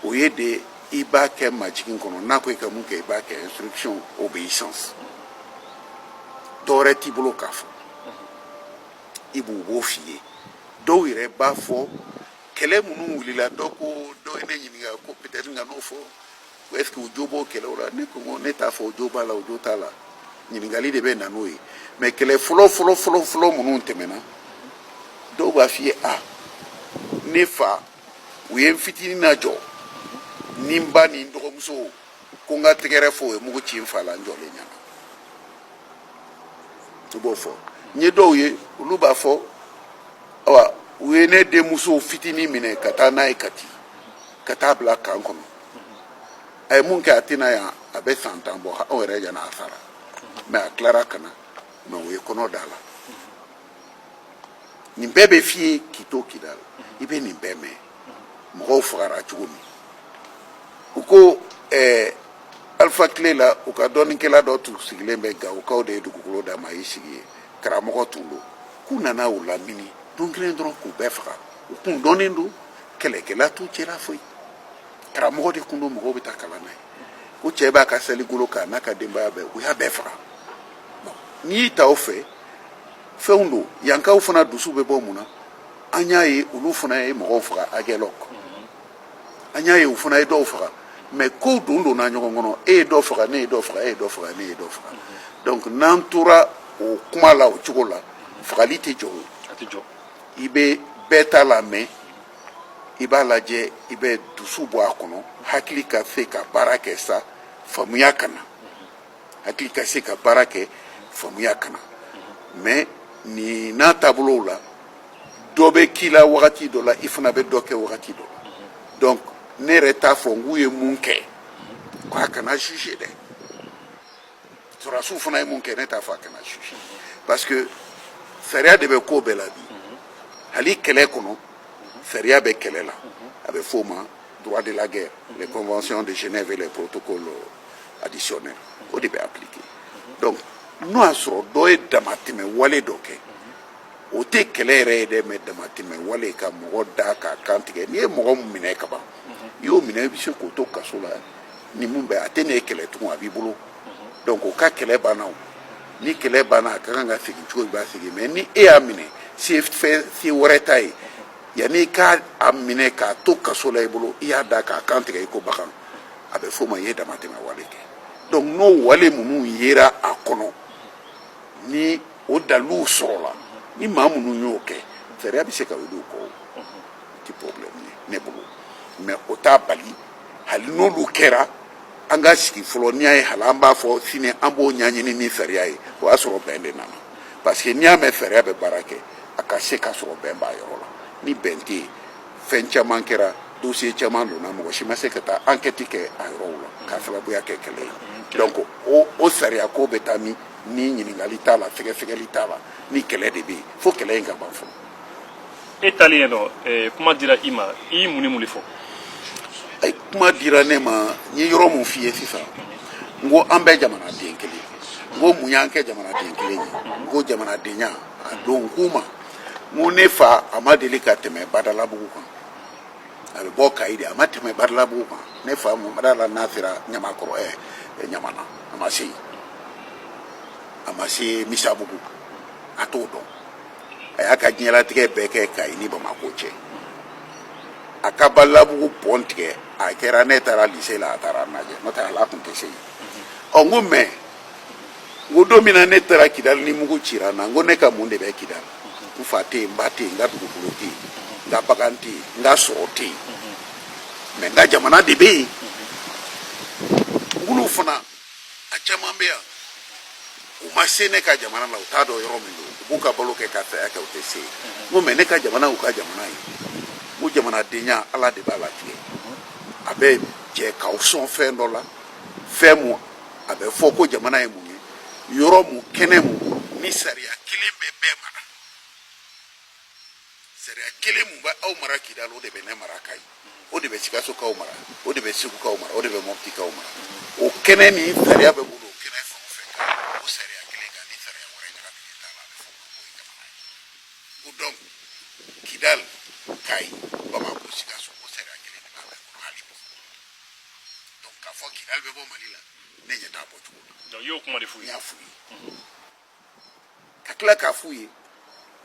o ye de i b'a kɛ majigin kɔnɔ n'a ko i ka mun kɛ i b'a kɛ instruction obéissance dɔwɛrɛ t'i bolo k'a fɔ i b'o f'i ye dɔw yɛrɛ b'a fɔ kɛlɛ minnu wulila dɔ ye ne ɲininka ko peut-être n ka n'o fɔ ko est-ce que o jo b'o kɛlɛw la ne ko ne t'a fɔ o jo b'a la o jo t'a la ɲininkali de bɛ na n'o ye mais kɛlɛ fɔlɔ minnu tɛmɛna dɔw b'a f'i ye ne fa u ye n fitinin najɔ ni n ba ni n dɔgɔmuso ko n ka tɛgɛrɛ fɔ o ye mugu ci n fa la n jɔlen ɲɛna u b'o fɔ n ye dɔw ye olu b'a fɔ awa u ye ne denmuso fitinin minɛ ka taa n'a ye Kati ka taa bila kan kɔnɔ a ye mun kɛ a tɛna yan a bɛ san 10 bɔ anw yɛrɛ ɲɛna a sara mais a tilara ka na mais o ye kɔnɔ da la nin bɛɛ bɛ f'i ye k'i to Kidal i bɛ nin bɛɛ mɛn mɔgɔw fagara cogo min u ko Alpha Kile la u ka dɔnnikɛla dɔ tun sigilen bɛ Gawokaw de ye dugukolo d'a ma y'i sigi ye karamɔgɔ tun don k'u nana u lamini don kelen dɔrɔn k'u bɛɛ faga u kun dɔnnen don kɛlɛkɛla t'u cɛla foyi karamɔgɔ de kun don mɔgɔw bɛ taa kalan na ye ko cɛ b'a ka saligolo kan n'a ka denbaya bɛɛ u y'a bɛɛ faga n'i y'i ta o fɛ fɛnw don yankaw fana dusu bɛ bɔ mun na an y'a ye olu fana ye mɔgɔw faga Agɛlɔk an y'a ye u fana ye dɔw faga mais kow donna ɲɔgɔn kɔnɔ e ye dɔ faga ne ye dɔ faga e ye dɔ faga ne ye dɔ faga donc n'an tora o kuma la o cogo la fagali tɛ jɔ o i bɛ bɛɛ ta la mɛn i b'a lajɛ i bɛ dusu bɔ a kɔnɔ hakili ka se ka baara kɛ sa faamuya ka na hakili ka se ka baara kɛ faamuya ka na mais nin n'a taabolow la dɔ bɛ k'i la wagati dɔ la i fana bɛ dɔ kɛ wagati dɔ la donc ne yɛrɛ t'a fɔ n k'u ye mun kɛ k'a kana juger dɛ sɔrɔdasiw fana ye mun kɛ ne t'a fɔ a kana juger parce que sariya de bɛ ko bɛɛ la bi hali kɛlɛ kɔnɔ sariya bɛ kɛlɛ la a bɛ f'o ma droit de la guerre les conventions de Genève et les protocoles additionnels o de bɛ appliquer donc n'o y'a sɔrɔ dɔ ye damatɛmɛ wale dɔ kɛ o tɛ kɛlɛ yɛrɛ ye dɛ mais damatɛmɛ wale ka mɔgɔ da k'a kan tigɛ n'i ye mɔgɔ minɛ ka ban i y'o minɛ i bɛ se k'o to kaso la ni mun bɛ a tɛ ne ye kɛlɛ tugun a b'i bolo donc o ka kɛlɛ banna o ni kɛlɛ banna a ka kan ka segin cogo i b'a segin mais ni e y'a minɛ se wɛrɛ t'a ye yanni i k'a minɛ k'a to kaso la i bolo i y'a da k'a kan tigɛ i ko bagan a bɛ f'o ma i ye damatɛmɛ wale kɛ donc n'o wale minnu yera a kɔnɔ ni o daliluw sɔrɔla ni maa minnu y'o kɛ sariya bɛ se ka wuli o kɔ o ti problème ye ne bolo mais o t'a bali hali n'olu kɛra an ka sigi fɔlɔ n'i y'a ye hali an b'a fɔ sini an b'o ɲɛɲini ni sariya ye o y'a sɔrɔ bɛn de nana parce que n'i y'a mɛn sariya bɛ baara kɛ a ka se ka sɔrɔ bɛn b'a yɔrɔ la ni bɛn tɛ yen fɛn caman kɛra dossier caman donna mɔgɔ si ma se ka taa enquête kɛ a yɔrɔw la k'a sababuya kɛ kɛlɛ ye donc o sariya ko bɛ taa min ni ɲininkali t'a la sɛgɛsɛgɛli t'a la ni kɛlɛ de bɛ yen fo kɛlɛ in ka ban fɔlɔ. e taalen yen nɔ kuma dira i ma i ye mun ni mun de fɔ. kuma dira ne ma n ye yɔrɔ mun f'i ye sisan n ko an bɛɛ jamanaden kelen n ko mun y'an kɛ jamanaden kelen ye n ko jamanadenya a don n k'u ma n ko ne fa a ma deli ka tɛmɛ Badalabugu kan a bɛ bɔ Kayi de a ma tɛmɛ Badalabugu kan ne fa Mamadu n'a sera Ɲamakɔrɔ Ɲamana a ma se yen a ma se Misabugu a t'o dɔn a y'a ka diɲɛlatigɛ bɛɛ kɛ Kayi ni Bamako cɛ a ka Badalabugu pɔn tigɛ a kɛra ne taara lycée la a taara lajɛ n'o tɛ ala tun tɛ se yen n ko mais n ko don min na ne taara Kidal ni mugu cira n na n ko ne ka mun de bɛ Kidal n fa tɛ yen n ba tɛ yen n ka dugukolo tɛ yen n ka bagan tɛ yen n ka sɔrɔ tɛ yen mais n ka jamana de bɛ yen olu fana a caman bɛ yan u ma se ne ka jamana la u t'a dɔn yɔrɔ min don u b'u ka balo kɛ ka saya kɛ u tɛ se yen n ko mais ne ka jamana y'u ka jamana ye n ko jamanadenya ala de b'a latigɛ a bɛ jɛ k'aw sɔn fɛn dɔ la fɛn mun a bɛ fɔ ko jamana ye mun ye yɔrɔ mun kɛnɛ mun ni sariya kelen bɛ bɛɛ mara sariya kelen mun bɛ aw mara Kidal o de bɛ ne mara Kayi o de bɛ Sikasokaw mara o de bɛ Segukaw mara o de bɛ Moptikaw mara o kɛnɛ ni sariya bɛ bolo o kɛnɛ fɛn o fɛn kan o sariya kelen kan ni sariya wɛrɛ ɲagaminen t'a la a bɛ fɔ o ma ko ye jamana ye o donc Kidal Kayi Bamako Sikaso o sariya kelen de b'a bɛɛ kɔnɔ hali bi donc k'a fɔ Kidal bɛ bɔ Mali la ne ɲɛ t'a bɔ cogo la donc i y'o kuma de f'u ye. n y'a f'u ye tila k'a f'u ye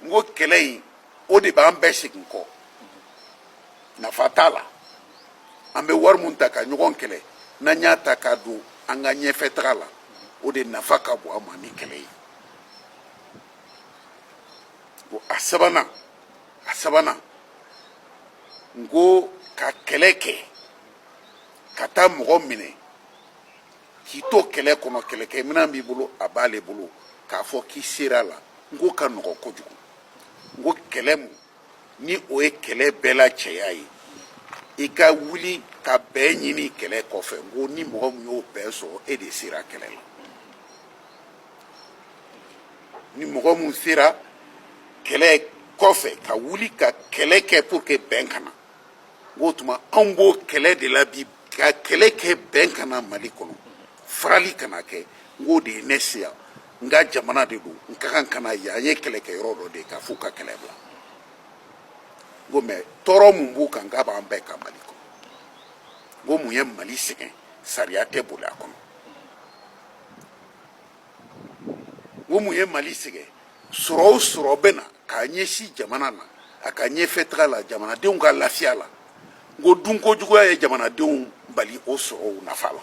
n ko kɛlɛ in o de b'an bɛɛ segin kɔ nafa t'a la an bɛ wari mun ta ka ɲɔgɔn kɛlɛ n'an y'a ta k'a don an ka ɲɛfɛ taga la o de nafa ka bon an ma ni kɛlɛ ye a sabanan n ko ka kɛlɛ kɛ ka taa mɔgɔ minɛ k'i to kɛlɛ kɔnɔ kɛlɛkɛminɛn b'i bolo a b'ale bolo k'a fɔ k'i sera a la n ko ka nɔgɔ kojugu n ko kɛlɛ mun ni o ye kɛlɛ bɛɛ la cɛya ye i ka wuli ka bɛn ɲini kɛlɛ kɔfɛ n ko ni mɔgɔ min y'o bɛn sɔrɔ e de sera kɛlɛ la ni mɔgɔ min sera kɛlɛ kɔfɛ ka wuli ka kɛlɛ kɛ pour que bɛn kana n ko tuma anw b'o kɛlɛ de la bi ka kɛlɛ kɛ bɛn kana mali kɔnɔ farali kana kɛ n k'o de ye ne se yan n ka jamana de don n ka kan ka na yan an ye kɛlɛkɛyɔrɔ dɔ de ye k'a fɔ ka kɛlɛ bila n ko mɛ tɔɔrɔ mun b'u kan k'a b'an bɛɛ ka mali kɔnɔ n ko mun ye mali sɛgɛn sariya tɛ boli a kɔnɔ n ko mun ye mali sɛgɛn sɔrɔ o sɔrɔ bɛ na k'a ɲɛsin jamana na a ka ɲɛfɛ taga la jamanadenw ka lafiya la n ko dunkojuguya ye jamanadenw bali o sɔrɔw nafa la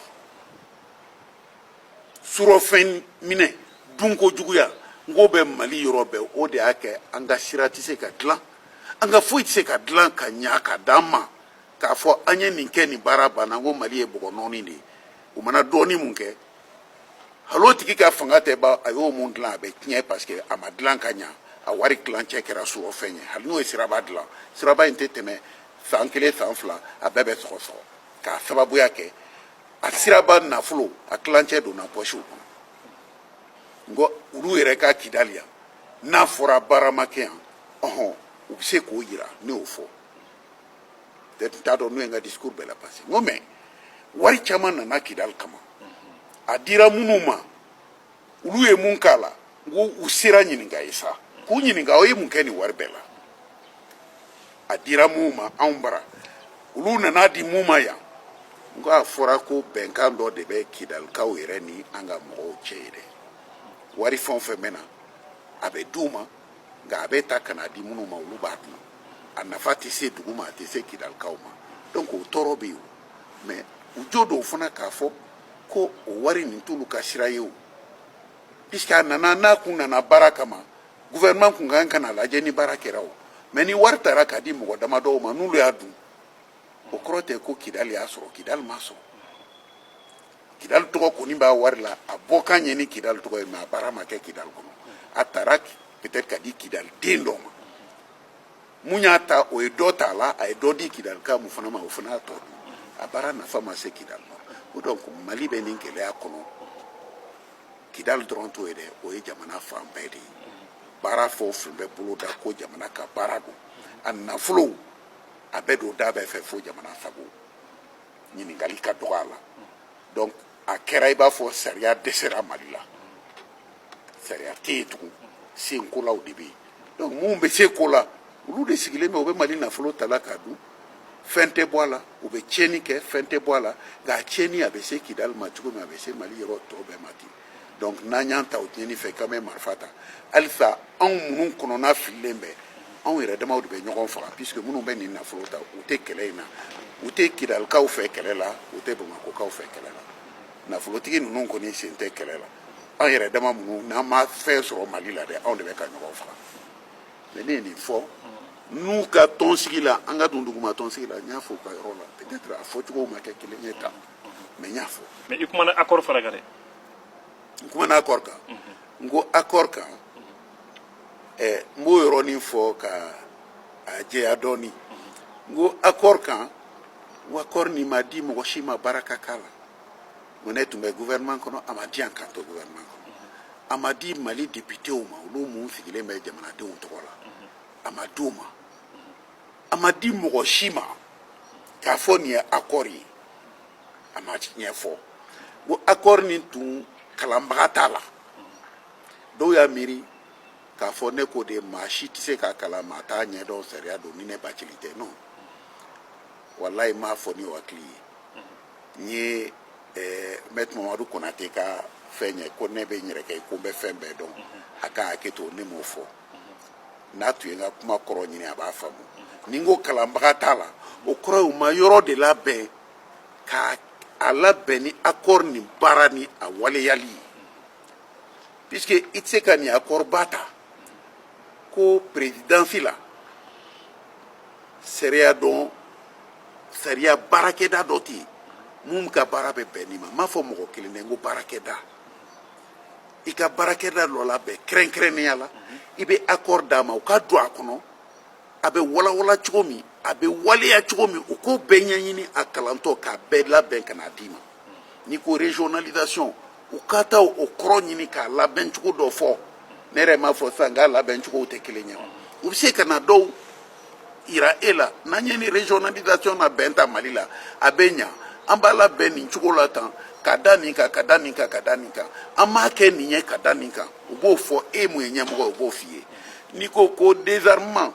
surɔfɛn minɛ dunkojuguya n k'o bɛ mali yɔrɔ bɛɛ o de y'a kɛ an ka sira tɛ se ka dilan an ka foyi tɛ se ka dilan ka ɲa ka d'an ma k'a fɔ an ye nin kɛ nin baara banna n ko mali ye bɔgɔ nɔɔni de ye u mana dɔɔni mun kɛ hali tigi ka fanga tɛ ban a y'o mun dilan a bɛ tiɲɛ parce que a ma dilan ka ɲa a wari tilancɛ kɛra surɔfɛn ye hali n'o ye siraba dilan siraba in tɛ tɛmɛ san 1 san 2 a bɛɛ bɛ sɔgɔsɔgɔ k'a sababuya kɛ a siraba nafolo a tilancɛ donna pɔsiw kɔnɔ n ko olu yɛrɛ ka kidali yan n'a fɔra baara ma kɛ yan ɔhɔn u bɛ se k'o yira ne y'o fɔ n t'a dɔn n'o ye n ka discours bɛɛ la passé n ko mɛ wari caman nana kidali kama a dira minnu ma olu ye mun k'a la n ko u sera ɲininka ye sa k'u ɲininka aw ye mun kɛ nin wari bɛɛ la a dira mun ma anw bara olu nana di mun ma yan n ko a fɔra ko bɛnkan dɔ de bɛ kidalikaw yɛrɛ ni an ka mɔgɔw cɛ ye dɛ wari fɛn o fɛn bɛ na a bɛ d'u ma nka a bɛ ta ka na di minnu ma olu b'a dun a nafa tɛ se dugu ma a tɛ se kidalikaw ma donc o tɔɔrɔ bɛ yen mɛ u jo dɔw fana k'a fɔ ko o wari nin t'olu ka sira ye o puisque a nana n'a kun nana baara kama gouvernement kun kan ka na lajɛ ni baara kɛra o mɛ ni wari taara ka di mɔgɔ damadɔw ma n'olu y'a dun o kɔrɔ tɛ ko kidali y'a sɔrɔ kidali ma sɔrɔ kidali tɔgɔ kɔni b'a wari la a bɔ kan ye ni kidali tɔgɔ ye mɛ a baara ma kɛ kidali kɔnɔ a taara peut-être ka di kidali den dɔ ma mun y'a ta o ye dɔ t'a la a ye dɔ di kidalika mun fana ma o fana y'a tɔ dun a baara nafa ma se kidali ma o donc mali bɛ nin gɛlɛya kɔnɔ kidali dɔrɔn t'o ye dɛ o ye jamana fan bɛɛ de ye baara fɛn o fɛn bɛ bolo da ko jamana ka baara don a nafolo a bɛ don da bɛɛ fɛ fo jamana sago ɲininkali ka dɔgɔ a la donc a kɛra i b'a fɔ sariya dɛsɛra mali la sariya tɛ yen tugun senkolaw de bɛ yen donc mun bɛ se ko la olu de sigilen bɛ u bɛ mali nafolo ta la k'a dun fɛn tɛ bɔ a la u bɛ tiɲɛni kɛ fɛn tɛ bɔ a la nka a tiɲɛni a bɛ se kidali ma cogo min a bɛ se mali yɔrɔ tɔ bɛɛ ma ten donc n'an y'an ta o tiɲɛni fɛ k'an bɛ marifa ta halisa anw minnu kɔnɔna fililen bɛ anw yɛrɛ damaw de bɛ ɲɔgɔn faga puisque minnu bɛ nin nafolo ta u tɛ kɛlɛ in na u tɛ kidalikaw fɛ kɛlɛ la u tɛ bamakokaw fɛ kɛlɛ la nafolotigi ninnu kɔni sen tɛ kɛlɛ la an yɛrɛ dama minnu n'an ma fɛn sɔrɔ mali la dɛ anw de bɛ ka ɲɔgɔn faga mɛ ne ye nin fɔ n'u ka tɔnsigi la an ka don duguma tɔnsigi la n y'a fɔ u ka yɔrɔ la peut-être a fɔcogow ma kɛ kelen ye tan mɛ n y'a fɔ. mais i kumana accord fana kan dɛ. n kumana accord kan n ko accord kan n b'o yɔrɔnin fɔ ka a jɛya dɔɔni n ko accord kan n ko accord nin ma di mɔgɔ si ma baara ka k'a la n ne tun bɛ gouvernement kɔnɔ a ma di yan kan to gouvernement kɔnɔ a ma di mali députéw ma olu mun sigilen bɛ jamanadenw tɔgɔ la a ma di u ma a ma di mɔgɔ si ma k'a fɔ nin ye accord ye a ma ɲɛfɔ ko accord nin tun kalanbaga t'a la dɔw y'a miiri k'a fɔ ne ko de maa si tɛ se k'a kalan maa t'a ɲɛdɔn sariya don ni ne Bacili tɛ non walayi m'a fɔ ni o hakili ye n ye Maître Mamadou Konaté ka fɛn ye ko ne bɛ n yɛrɛ kɛ ko n bɛ fɛn bɛɛ dɔn a ka hakɛ to ne m'o fɔ n'a tun ye n ka kuma kɔrɔ ɲini a b'a faamu ni n ko kalanbaga t'a la o kɔrɔ ye u ma yɔrɔ de labɛn ka a labɛn ni accord ni baara ni a waleyali ye puisque i tɛ se ka nin accord ba ta ko présidence la sariya dɔn sariya baarakɛda dɔ tɛ yen mun ka baara bɛ bɛn nin ma n m'a fɔ mɔgɔ kelen dɛ n ko baarakɛda i ka baarakɛda dɔ labɛn kɛrɛnkɛrɛnnenya la i bɛ accord d'a ma u ka don a kɔnɔ a bɛ walawala cogo min a bɛ waleya cogo min u k'o bɛɛ ɲɛɲini a kalantɔ k'a bɛɛ labɛn ka n'a d'i ma n'i ko régionalisation u ka taa o kɔrɔ ɲini k'a labɛn cogo dɔ fɔ ne yɛrɛ m'a fɔ sisan k'a labɛn cogow tɛ kelen ye u bɛ se ka na dɔw yira e la n'an ye ni régionalisation na bɛn ta Mali la a bɛ ɲa an b'a labɛn nin cogo la tan ka da nin kan ka da nin kan ka da nin kan an m'a kɛ nin ye ka da nin kan u b'o fɔ e mun ye ɲɛmɔgɔ u b'o f'i ye n'i ko ko désarmement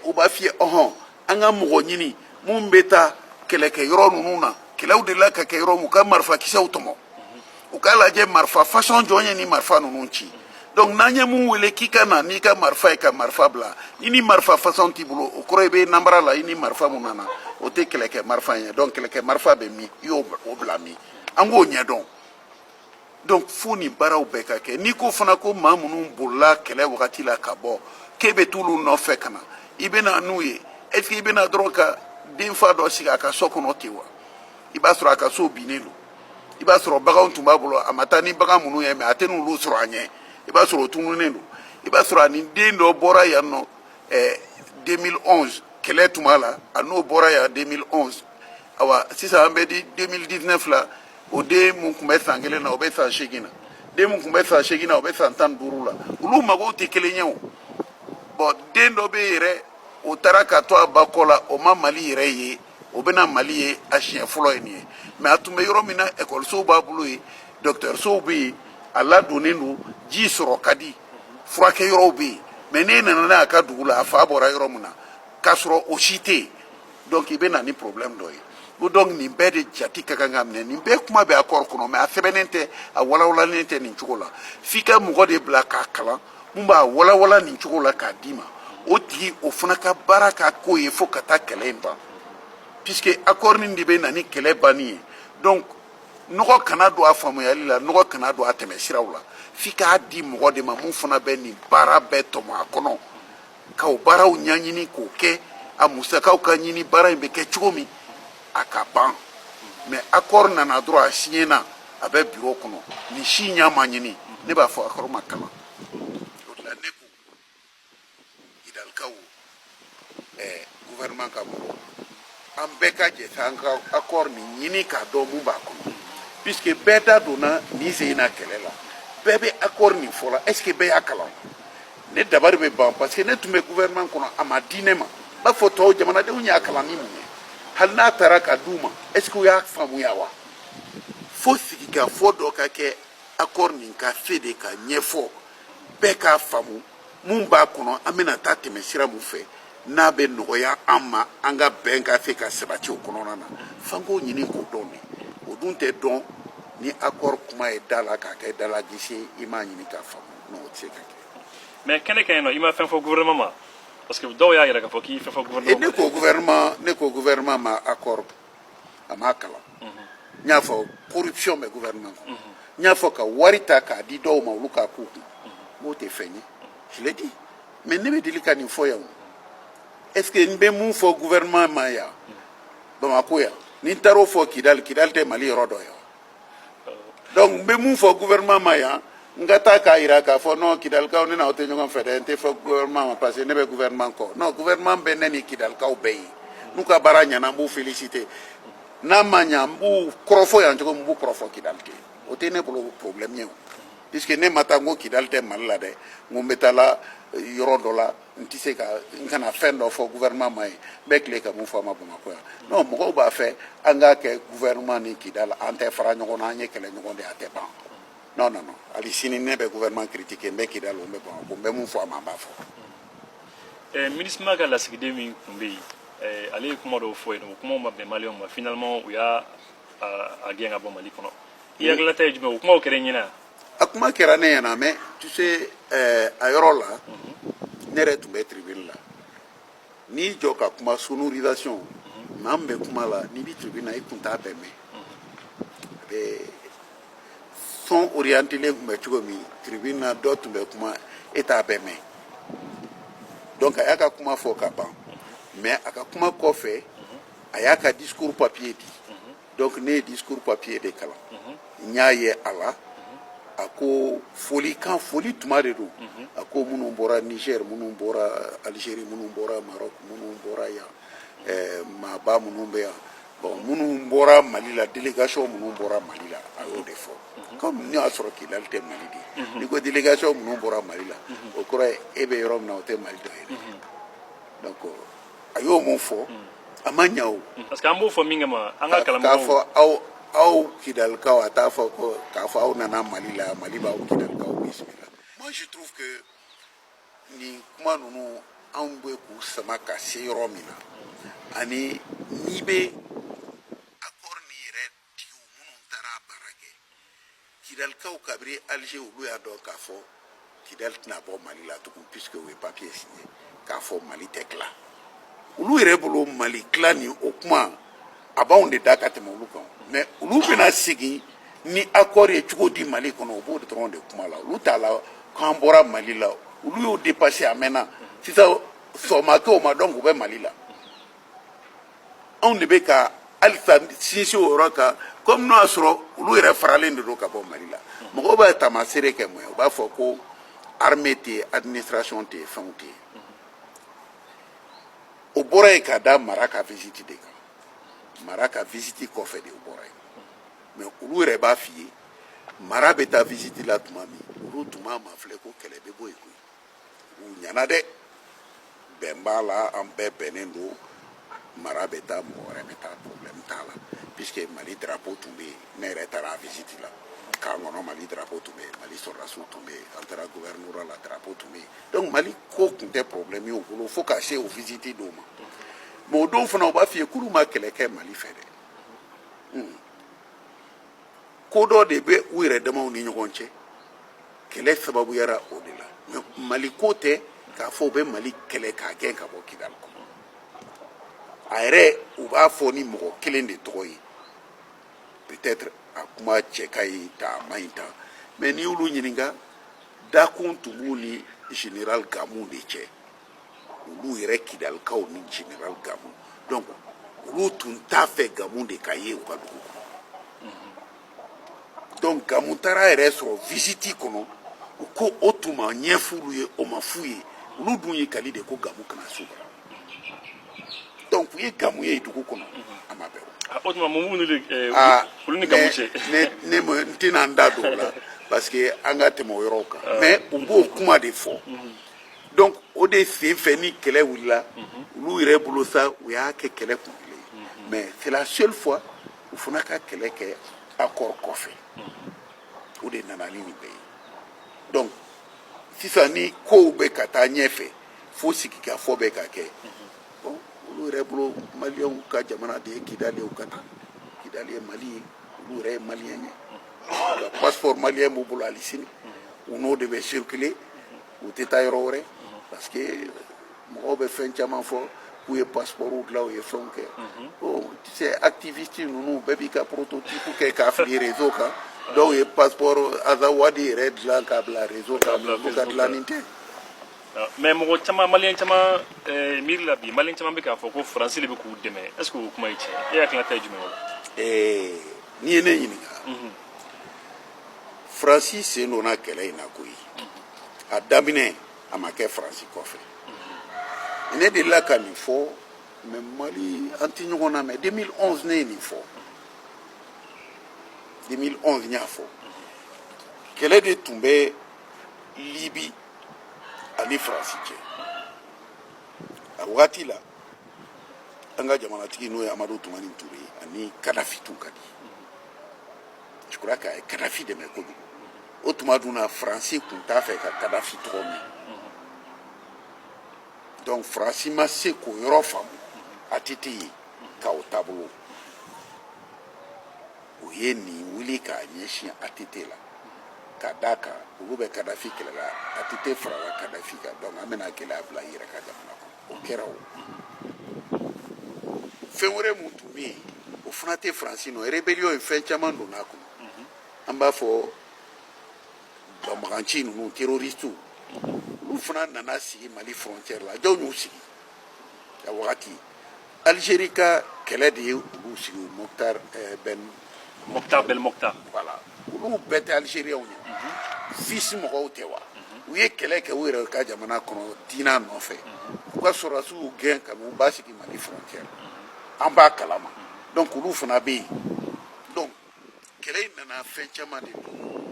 u b'a f'i ye ɔhɔn an ka mɔgɔ ɲini mun bɛ taa kɛlɛkɛyɔrɔ ninnu na kɛlɛw de la ka kɛ yɔrɔ min u ka marifakisɛw tɔmɔ u k'a lajɛ marifa façon jɔn ye ni marifa ninnu ci donc n'an ye mun wele k'i ka na n'i ka marifa ye ka marifa bila i ni marifa façon t'i bolo o kɔrɔ i bɛ nanbara la i ni marifa mun nana o tɛ kɛlɛkɛ marifa ye donc kɛlɛkɛ marifa bɛ min i y'o bila min an k'o ɲɛdɔn donc fo nin baaraw bɛɛ ka kɛ n'i ko fana ko maa minnu bolila kɛlɛ wagati la ka bɔ k'e bɛ t'olu nɔfɛ ka na i bɛ na n'u ye est ce que i bɛ na dɔrɔn ka denfa dɔ sigi a ka so kɔnɔ ten wa i b'a sɔrɔ a ka so binnen don i b'a sɔrɔ baganw tun b'a bolo a ma taa ni bagan minnu ye mais a tɛ n'olu sɔrɔ a ɲɛ i b'a sɔrɔ o tununnen don i b'a sɔrɔ a ni den dɔ bɔra yan nɔ 2011 kɛlɛ tuma la a n'o bɔra yan 2011 awa sisan an bɛ di 2019 la o den mun tun bɛ san kelen na o bɛ san 8 na den mun tun bɛ san 8 na o bɛ san 15 la olu magow tɛ kelen ye o bon den dɔ bɛ yɛrɛ o taara ka to a ba kɔ la o ma Mali yɛrɛ ye o bɛna Mali ye a siɲɛ fɔlɔ ye nin ye mais a tun bɛ yɔrɔ min na ekɔlisow b'a bolo yen dɔgɔtɔrɔsow bɛ yen a ladonnen don ji sɔrɔ ka di furakɛ yɔrɔw bɛ yen mais n'e nana n'a ka dugu la a fa bɔra yɔrɔ min na k'a sɔrɔ o si tɛ yen donc i bɛ na ni problème dɔ ye ko donc nin bɛɛ de jate ka kan ka minɛ nin bɛɛ kuma bɛ accord kɔnɔ mais a sɛbɛnnen tɛ a walawalalen tɛ nin cogo la f'i ka mɔgɔ de bila k'a kalan mun b'a walawala nin cogo la k'a d'i ma o tigi o fana ka baara ka k'o ye fo ka taa kɛlɛ in ban puisque accord nin de bɛ na ni kɛlɛ banni ye donc nɔgɔ kana don a faamuyali la nɔgɔ kana don a tɛmɛsiraw la f'i k'a di mɔgɔ de ma mun fana bɛ nin baara bɛɛ tɔmɔ a kɔnɔ ka o baaraw ɲɛɲini k'o kɛ a musakaw ka ɲini baara in bɛ kɛ cogo min a ka ban mais accord nana dɔrɔn a signé na a bɛ bureau kɔnɔ nin si ɲɛ ma ɲini ne b'a fɔ accord ma kalan o de la ne ko idalikaw gouvernement ka bolo an bɛɛ ka jɛ k'an ka accord nin ɲini k'a dɔn mun b'a kɔnɔ puisque bɛɛ da donna nin sen na kɛlɛ la bɛɛ bɛ accord nin fɔ la est ce que bɛɛ y'a kalan ne dabari bɛ ban parce que ne tun bɛ gouvernement kɔnɔ a ma di ne ma n b'a fɔ tɔw jamanadenw y'a kalan ni mun ye hali n'a taara ka d'u ma est ce que u y'a faamuya wa fo sigikafɔ dɔ ka kɛ accord nin ka se de ka ɲɛfɔ bɛɛ k'a faamu mun b'a kɔnɔ an bɛna taa tɛmɛ sira mun fɛ n'a bɛ nɔgɔya an ma an ka bɛn ka se ka sabati o kɔnɔna na f'an k'o ɲini k'o dɔn de o dun tɛ dɔn ni accord kuma ye da la k'a kɛ dala gese i m'a ɲini k'a faamu non o tɛ se ka kɛ. mais kɛnɛ ka yen nɔ i ma fɛn fɔ gouvernement ma parce que dɔw y'a yɛrɛ k'a fɔ k'i fɛn fɔ gouvernement ne ko gouvernement ma accord a m'a kalan n y'a fɔ corruption bɛ gouvernement kɔnɔ n y'a fɔ ka wari ta k'a di dɔw ma olu k'a k'u kun n b'o tɛ fɛn ye je l'ai dit mais ne bɛ deli ka nin fɔ yan est ce que n bɛ mun fɔ gouvernement ma yan Bamako yan ni n taara o fɔ Kidali tɛ Mali yɔrɔ dɔ ye donc n bɛ mun fɔ gouvernement ma yan n ka taa k'a jira k'a fɔ non Kidalikaw ne n'aw tɛ ɲɔgɔn fɛ dɛ n tɛ fɔ gouvernement ma parce que ne bɛ gouvernement kɔ non gouvernement bɛ ne ni Kidalikaw bɛɛ ye n'u ka baara ɲɛna n b'u féliciter n'a ma ɲa n b'u kɔrɔfɔ yan cogo min n b'u kɔrɔfɔ Kidali tɛ o tɛ ne bolo problème ye o puisque ne ma taa n ko Kidali tɛ Mali la dɛ n ko n bɛ taa la yɔrɔ dɔ la n tɛ se ka n kana fɛn dɔ fɔ gouvernement ma ye n bɛ tile ka mun fɔ a ma Bamakɔ yan non mɔgɔw b'a fɛ an k'a kɛ gouvernement ni Kidali an tɛ fara ɲɔgɔn na an ye kɛlɛ ɲɔgɔn de a tɛ ban non non non hali sini ne bɛ gouvernement critiquer n bɛ Kidali n bɛ Bamakɔ n bɛ mun fɔ a ma n b'a fɔ. MINUSMA ka lasigiden min tun bɛ yen ale ye kuma dɔw fɔ yen o kumaw ma bɛn maliyɛnw ma finalement u y'a a gɛn ka bɔ Mali kɔnɔ. I hakilila ta ye jumɛn o kumaw kɛra ɲɛna. A kuma kɛra ne ɲɛna mais tu sais a yɔrɔ la ne yɛrɛ tun bɛ tribune la n'i jɔ ka kuma sonorisation maa min bɛ kuma la n'i bɛ tribune na i kun t'a bɛɛ mɛn son orientélen tun bɛ cogo min tribune na dɔ tun bɛ kuma e t'a bɛɛ mɛn donc a y'a ka kuma fɔ ka ban mais a ka kuma kɔfɛ a y'a ka discours papier di donc ne ye discours papier de kalan n y'a ye a la a ko folikan foli tuma de don a ko minnu bɔra Niger minnu bɔra Algérie minnu bɔra Maroc minnu bɔra yan maaba minnu bɛ yan bon minnu bɔra Mali la délégation minnu bɔra Mali la a y'o de fɔ comme ne y'a sɔrɔ Kidali tɛ Mali de ye n'i ko délégation minnu bɔra Mali la o kɔrɔ ye e bɛ yɔrɔ min na o tɛ Mali dɔ ye donc a y'o mun fɔ a ma ɲɛ o parce que an b'o fɔ min kama an ka kalamɔgɔw k'a fɔ aw Kidalikaw a t'a fɔ ko k'a fɔ aw nana Mali la Mali b'aw Kidalikaw bisimila moi je trouve que nin kuma ninnu anw bɛ k'u sama ka se yɔrɔ min na ani n'i bɛ accord nin yɛrɛ tigiw minnu taara a baara kɛ Kidalikaw kabiri Alger olu y'a dɔn k'a fɔ Kidali tɛna bɔ Mali la tugun puisque u ye papier signé k'a fɔ Mali tɛ tila olu yɛrɛ bolo Mali tila nin o kuma a b'anw de da ka tɛmɛ olu kan mais olu bɛna segin ni accord ye cogo di Mali kɔnɔ o b'o dɔrɔn de kuma la olu t'a la k'an bɔra Mali la olu y'o dépassé a mɛnna sisan sɔgɔma kɛ o ma donc u bɛ Mali la anw de bɛ ka halisa sinsin o yɔrɔ kan comme n'o y'a sɔrɔ olu yɛrɛ faralen de don ka bɔ Mali la mɔgɔw b'a taamasere kɛ mun ye u b'a fɔ ko armée tɛ yen administration tɛ yen fɛnw tɛ yen o bɔra yen ka da mara ka visite de kan mara ka visite kɔfɛ de o bɔra yen mais olu yɛrɛ b'a f'i ye mara bɛ taa visite la tuma min olu tun b'a ma filɛ ko kɛlɛ bɛ bɔ yen koyi u ɲana dɛ bɛn b'a la an bɛɛ bɛnnen don mara bɛ taa mɔgɔ wɛrɛ bɛ taa problème t'a la puisque Mali drapeau tun bɛ yen ne yɛrɛ taara visite la kan kɔnɔ Mali drapeau tun bɛ yen Mali sɔrɔdasiw tun bɛ yen an taara gouvernorat la drapeau tun bɛ yen donc Mali ko tun tɛ problème ye u bolo fo ka se o visite dɔw ma mais o dɔw fana u b'a f'i ye k'olu ma kɛlɛ kɛ Mali fɛ dɛ ko dɔ de bɛ u yɛrɛ damaw ni ɲɔgɔn cɛ kɛlɛ sababuyara o de la mais Mali ko tɛ k'a fɔ u bɛ Mali kɛlɛ k'a gɛn ka bɔ Kidali kɔnɔ a yɛrɛ u b'a fɔ ni mɔgɔ kelen de tɔgɔ ye peut-être a kuma cɛ ka ɲi ta a man ɲi ta mais n'i y'olu ɲininka dakun tun b'u ni général Gamu de cɛ olu yɛrɛ Kidalikaw ni général Gamu donc olu tun t'a fɛ Gamu de ka ye u ka dugu kɔnɔ donc Gamu taara yɛrɛ sɔrɔ visite kɔnɔ u ko o tun ma ɲɛf'u ye o ma f'u ye olu dun ye kali de ko Gamu kana s'u ma donc u ye Gamu ye dugu kɔnɔ a ma bɛn o tuma mun b'u ni Gamu cɛ ne n tɛna n da don o la parce que an ka tɛmɛ o yɔrɔw kan mais u b'o kuma de fɔ donc o de sen fɛ ni kɛlɛ wulila olu yɛrɛ bolo sa u y'a kɛ kɛlɛ kun kelen mais c'est la seule fois u fana ka kɛlɛ kɛ accord kɔfɛ o de nana ni nin bɛɛ ye donc sisan ni kow bɛ ka taa ɲɛfɛ fo sigikafɔ bɛ ka kɛ bon olu yɛrɛ bolo maliyɛnw ka jamana de ye Kidali ye u ka taa Kidali ye Mali ye olu yɛrɛ ye maliyɛn ye passeport maliyɛn b'u bolo hali sini u n'o de bɛ circuler u tɛ taa yɔrɔ wɛrɛ parce que mɔgɔw bɛ fɛn caman fɔ k'u ye passeport dilan u ye fɛnw kɛ bon tu sais activiste ninnu bɛɛ b'i ka prototype kɛ k'a fili réseau kan dɔw ye passeport azawadi yɛrɛ dilan k'a bila réseau kan olu ka dilanni tɛ mais mɔgɔ caman maliyɛn caman miiri la bi maliyɛn caman bɛ k'a fɔ ko faransi de bɛ k'u dɛmɛ est ce que o kuma ye tiɲɛ e hakilina ta ye jumɛn o la n'i ye ne ɲininka faransi sen donna kɛlɛ in na koyi a daminɛ a ma kɛ faransi kɔfɛ ne delila ka nin fɔ mais Mali an tɛ ɲɔgɔn na mais 2011 ne ye nin fɔ 2011 n y'a fɔ kɛlɛ de tun bɛ Libi ani faransi cɛ a wagati la an ka jamanatigi n'o ye Amadu Tumani Ture ani Kadafi tun ka di je crois qu'a ye Kadafi dɛmɛ kojugu o tuma dun na faransi tun t'a fɛ ka Kadafi tɔgɔ mɛn donc faransi ma se k'o yɔrɔ faamu a tɛ yen k'o taabolo u ye nin wuli k'a ɲɛsin ATT la ka d'a kan olu bɛ Kadafi kɛlɛla ATT farala Kadafi kan donc an bɛna gɛlɛya bila i yɛrɛ ka jamana kɔnɔ o kɛra o fɛn wɛrɛ mun tun bɛ yen o fana tɛ Faransi nɔ rébellion ye fɛn caman donna a kɔnɔ an b'a fɔ banbaganci ninnu terroristes olu fana nana sigi Mali frontière la jɔnw y'u sigi a wagati Algérie ka kɛlɛ de ye olu sigi Mokhtar Bel Mokhtar voilà olu bɛɛ tɛ Algériens ye fils mɔgɔw tɛ wa u ye kɛlɛ kɛ u yɛrɛ ka jamana kɔnɔ diina nɔfɛ u ka sɔrɔdasiw y'u gɛn ka n'u ba sigi Mali frontière an b'a kalama donc olu fana bɛ yen donc kɛlɛ in nana fɛn caman de don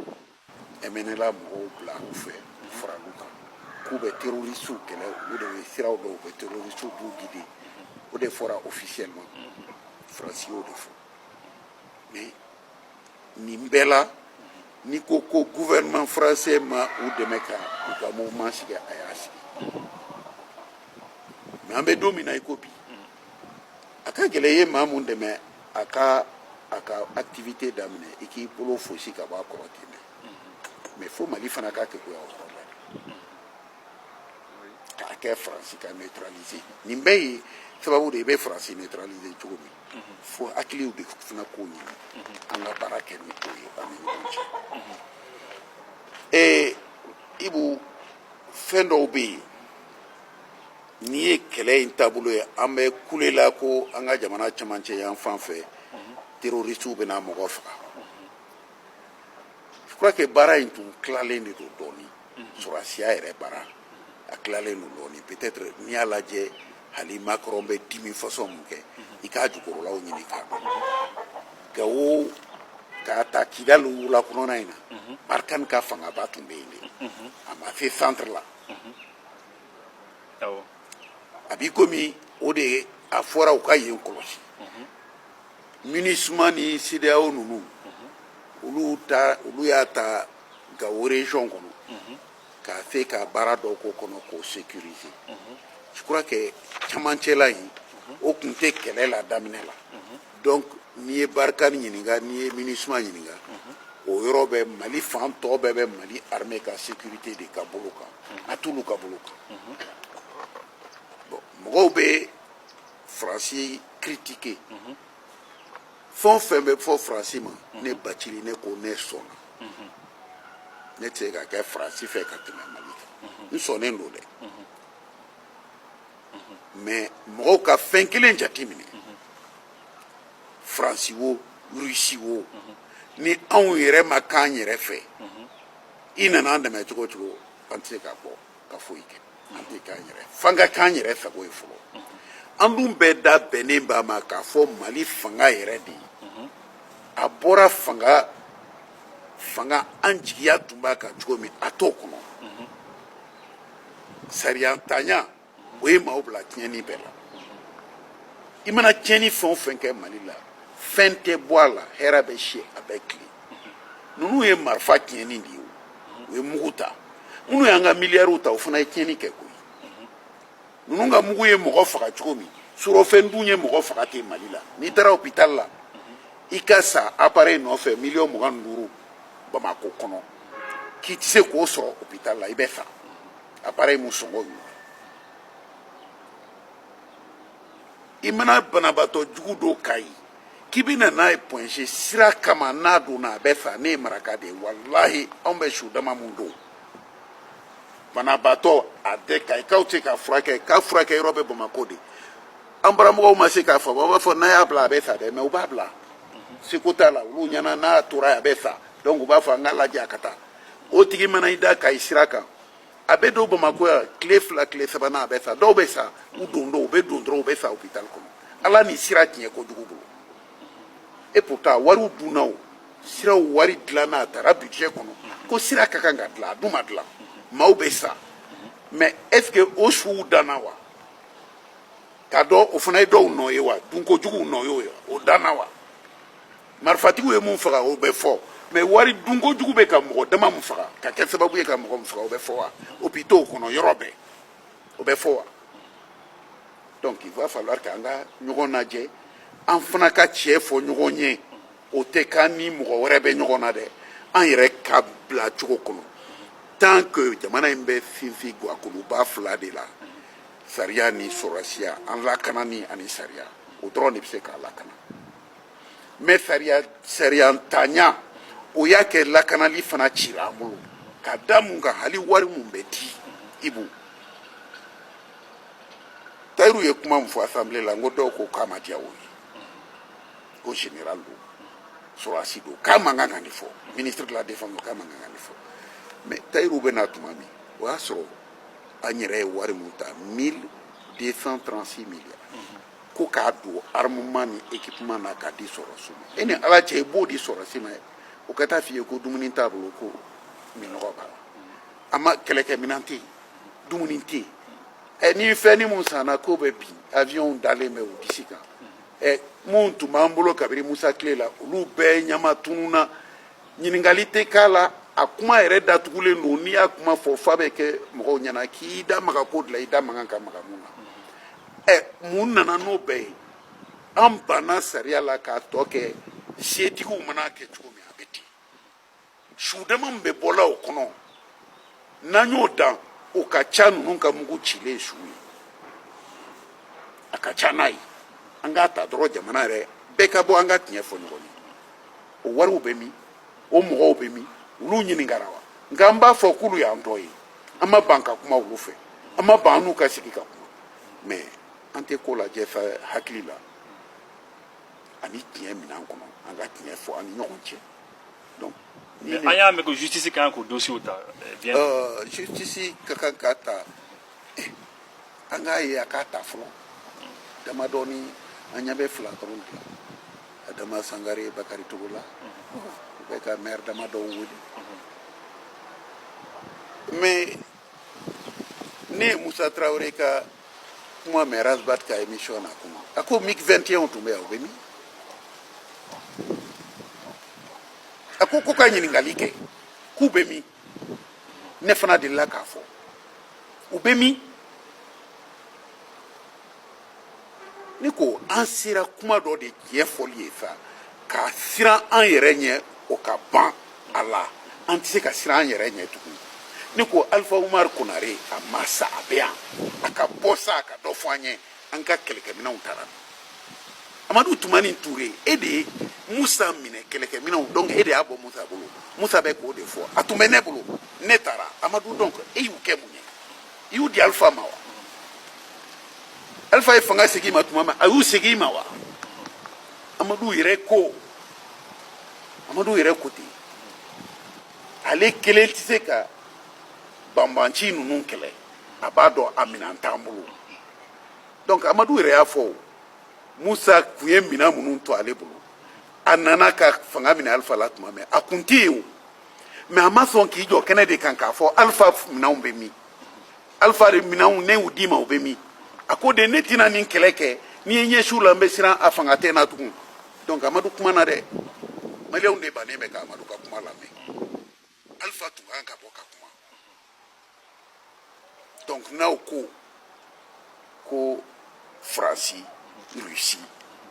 MNLA mɔgɔw bila u fɛ u faral'u kan k'u bɛ terroristes kɛlɛ olu de ye siraw dɔw bɛ terroristes b'u guider o de fɔra officiellement Faransi y'o de fɔ mais nin bɛɛ la n'i ko ko gouvernement français ma u dɛmɛ ka u ka mouvement sigi a y'a sigi mais an bɛ don min na i ko bi a ka gɛlɛn i ye maa mun dɛmɛ a ka activité daminɛ i k'i bolo fosi ka bɔ a kɔrɔ ten dɛ mais fo Mali fana k'a kɛ ko y'aw kɔrɔ k'a kɛ Faransi ka neutraliser nin bɛɛ ye sababu de i bɛ Faransi neutraliser cogo min fo hakiliw de fana k'o ɲini an ka baara kɛ ni o ye an ni ɲɔgɔn cɛ Ibu fɛn dɔw bɛ yen n'i ye kɛlɛ in taabolo ye an bɛ kulela ko an ka jamana cɛmancɛ yan fan fɛ terroristes bɛna mɔgɔ faga je crois que baara in tun tilalen de don dɔɔnin sɔrɔdasiya yɛrɛ baara a tilalen don dɔɔnin peut-être n'i y'a lajɛ hali Macron bɛ dimi façon mun kɛ i k'a jukɔrɔlaw ɲini k'a dɔn Gawo k'a ta Kidali wula kɔnɔna in na Barkhane ka fangaba tun bɛ yen de a ma se centre la a b'i komi o de a fɔra u ka yen kɔlɔsi MINUSMA ni CEDEAO ninnu olu y'a ta Gawo région kɔnɔ k'a se ka baara dɔw k'o kɔnɔ k'o sécuriser je crois que camancɛla in o tun tɛ kɛlɛ la daminɛ la donc n'i ye Barkhane ɲininka n'i ye MINUSMA ɲininka o yɔrɔ bɛ Mali fan tɔ bɛɛ bɛ Mali armée ka sécurité de ka bolo kan a t'olu ka bolo kan bon mɔgɔw bɛ Faransi critiquer fɛn o fɛn bɛ fɔ Faransi ma ne Bacili ne ko ne sɔnna ne tɛ se ka kɛ Faransi fɛ ka tɛmɛ Mali kan n sɔnnen don dɛ mais mɔgɔw ka fɛn kelen jateminɛ Faransi wo Rusi wo ni anw yɛrɛ ma k'an yɛrɛ fɛ i nana an dɛmɛ cogo o cogo an tɛ se ka bɔ ka foyi kɛ an tɛ k'an yɛrɛ f'an ka k'an yɛrɛ sago ye fɔlɔ an dun bɛɛ da bɛnnen b'a ma k'a fɔ Mali fanga yɛrɛ de a bɔra fanga an jigiya tun b'a kan cogo min a t'o kɔnɔ sariya tanya o ye maaw bila tiɲɛni bɛɛ la i mana tiɲɛni fɛn o fɛn kɛ Mali la fɛn tɛ bɔ a la hɛrɛ bɛ si a bɛ tile ninnu ye marifa tiɲɛni de ye o ye mugu ta minnu y'an ka miliyariw ta o fana ye tiɲɛni kɛ koyi ninnu ka mugu ye mɔgɔ faga cogo min surɔfɛn dun ye mɔgɔ faga ten Mali la n'i taara hôpital la i ka sa appareil nɔfɛ 25 Bamako kɔnɔ k'i tɛ se k'o sɔrɔ hôpital la i bɛ sa appareil mun sɔngɔ y'o i mana banabaatɔ jugu dɔw ka ye k'i bɛna n'a ye pɔnse sira kama n'a donna a bɛ sa ne ye maraka de ye walahi anw bɛ su dama mun don banabaatɔ a tɛ ka ye k'aw tɛ ka furakɛ k'a furakɛ yɔrɔ bɛ Bamako de an baramɔgɔw ma se k'a fɔ u b'a fɔ n'a y'a bila a bɛ sa dɛ mais u b'a bila seko t'a la olu ɲɛna n'a tora a bɛ sa donc u b'a fɔ an ka lajɛ a ka taa o tigi mana i da Kayi sira kan a bɛ don Bamako yan tile 2 tile 3 a bɛ sa dɔw bɛ sa u don u bɛ don dɔrɔn u bɛ sa hôpital kɔnɔ ala ni sira tiɲɛ kojugu bolo et pourtant wariw dunna o siraw wari dilanna a taara budget kɔnɔ ko sira ka kan ka dilan a dun ma dilan maaw bɛ sa mais est ce que o suw danna wa k'a dɔn o fana ye dɔw nɔ ye wa dunkojuguw nɔ y'o ye o danna wa marifatigiw ye mun faga o bɛ fɔ mais wari dunkojugu bɛ ka mɔgɔ dama mun faga ka kɛ sababu ye ka mɔgɔ mun faga o bɛ fɔ wa hôpitaux kɔnɔ yɔrɔ bɛɛ o bɛ fɔ wa donc il va falloir k'an ka ɲɔgɔn lajɛ an fana ka tiɲɛ fɔ ɲɔgɔn ye o tɛ k'an ni mɔgɔ wɛrɛ bɛ ɲɔgɔn na dɛ an yɛrɛ ka bila cogo kɔnɔ tant que jamana in bɛ sinsin guakuluba fila de la sariya ni sɔrɔsiya an lakanani ani sariya o dɔrɔn de bɛ se k'a lakana mais sariya ntanya o y'a kɛ lakanali fana cira an bolo ka da mun kan hali wari mun bɛ di Ibu Tayiru ye kuma min fɔ assemblée la n ko dɔw ko k'a ma diya o ye ko général don sɔrɔsi don k'a man kan ka nin fɔ ministre de la défense don k'a man kan ka nin fɔ mais Tayiru bɛ na tuma min o y'a sɔrɔ an yɛrɛ ye wari mun ta 1236 milliards ko k'a don armement ni équipement na k'a di sɔrɔsiw ma e ni ala cɛ i b'o di sɔrɔsi ma o ka taa f'i ye ko dumuni t'a bolo ko minɔgɔ b'a la a ma kɛlɛkɛminɛn tɛ yen dumuni tɛ yen ni fɛn ni mun sanna k'o bɛ bin avion dalen bɛ o disi kan mun tun b'an bolo kabini Musa tile la olu bɛɛ ɲama tununna ɲininkali tɛ k'a la a kuma yɛrɛ datugulen don n'i y'a kuma fɔ f'a bɛ kɛ mɔgɔw ɲɛna k'i da maga ko de la i da maga ka maga mun na mun nana n'o bɛɛ ye an banna sariya la k'a tɔ kɛ setigiw mana kɛ cogo min a bɛ ten su dama min bɛ bɔla o kɔnɔ n'an y'o dan o ka ca ninnu ka mugu cilen su ye a ka ca n'a ye an k'a ta dɔrɔn jamana yɛrɛ bɛɛ ka bɔ an ka tiɲɛ fɔ ɲɔgɔn ye o wariw bɛ min o mɔgɔw bɛ min olu ɲininkara wa nka an b'a fɔ k'olu y'an tɔ ye an ma ban ka kuma olu fɛ an ma ban an n'u ka sigi ka kuma mais an tɛ ko lajɛ sa hakili la ani tiɲɛ minɛn kɔnɔ an ka tiɲɛ fɔ an ni ɲɔgɔn cɛ donc an y'a mɛn ko justice kan k'o dossier ta justice ka kan k'a ta an k'a ye a k'a ta fɔlɔ damadɔni an ɲɛ bɛ fila dɔrɔn de la Adama Sangare Bakari Togola u bɛ ka maire damadɔw wele mais ne ye Musa Traoré ka kuma maire Asbat ka émission na kuma a ko MIG 21 tun bɛ yan o bɛ min a ko ka ɲininkali kɛ k'u bɛ min ne fana delila k'a fɔ u bɛ min ne ko an sera kuma dɔ de ɲɛfɔli ye sa ka siran an yɛrɛ ɲɛ o ka ban a la an tɛ se ka siran an yɛrɛ ɲɛ tuguni ne ko Alpha Umar Konare a ma sa a bɛ yan a ka bɔ sa a ka dɔ fɔ an ye an ka kɛlɛkɛminɛnw taara Amadu Tumani Ture e de ye Musa minɛ kɛlɛkɛminɛnw donc e de y'a bɔ Musa bolo Musa bɛ k'o de fɔ a tun bɛ ne bolo ne taara Amadu donc e y'u kɛ mun ye i y'u di Alpha ma wa Alpha ye fanga segin ma tuma min a y'u segin ma wa Amadu yɛrɛ ko ten ale kelen tɛ se ka banbanci ninnu kɛlɛ a b'a dɔn a minɛn t'an bolo donc Amadu yɛrɛ y'a fɔ Musa kun ye minɛn minnu to ale bolo a nana ka fanga minɛ Alpha la tuma min a kun tɛ yen o mais a ma sɔn k'i jɔ kɛnɛ de kan k'a fɔ Alpha minɛnw bɛ min Alpha de minɛnw ne y'u d'i ma o bɛ min a ko de ne tɛna nin kɛlɛ kɛ ni ye ɲɛsiw la n bɛ siran a fanga tɛ n na tugun donc Amadu kumana dɛ maliyɛnw de bannen bɛ ka Amadu ka kuma lamɛn Alpha tun kan ka bɔ ka kuma donc n'aw ko Faransi Russie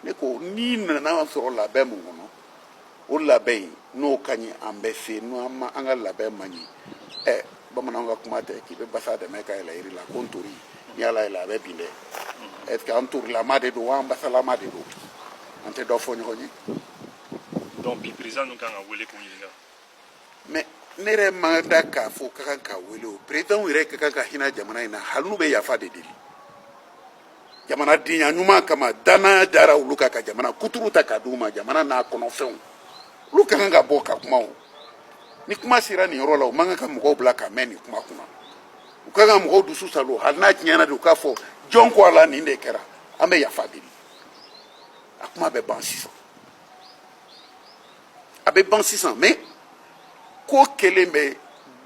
ne ko ni nana sɔrɔ labɛn mun kɔnɔ o labɛn in n'o ka ɲi an bɛɛ fɛ n'o an ka labɛn man ɲi bamananw ka kuma tɛ k'i bɛ basa dɛmɛ ka yɛlɛ yiri la ko n tori ni ala yɛlɛ a bɛ bin dɛ est ce que an torilama de don wa an basalama de don an tɛ dɔ fɔ ɲɔgɔn ye donc bi président ninnu kan ka wele k'u ɲininka mais ne yɛrɛ ma da k'a fɔ ka kan ka wele o président yɛrɛ ka kan ka hinɛ jamana in na hali n'u bɛ yafa de deli jamanadenya ɲuman kama danaya dara olu kan ka jamana kuturu ta ka d'u ma jamana n'a kɔnɔfɛnw olu ka kan ka bɔ ka kuma o ni kuma sera nin yɔrɔ la o man kan ka mɔgɔw bila ka mɛn nin kuma kunna u ka kan ka mɔgɔw dusu salo hali n'a tiɲɛna de u k'a fɔ jɔn ko a la nin de kɛra an bɛ yafa deli a kuma bɛ ban sisan a bɛ ban sisan mais ko kelen bɛ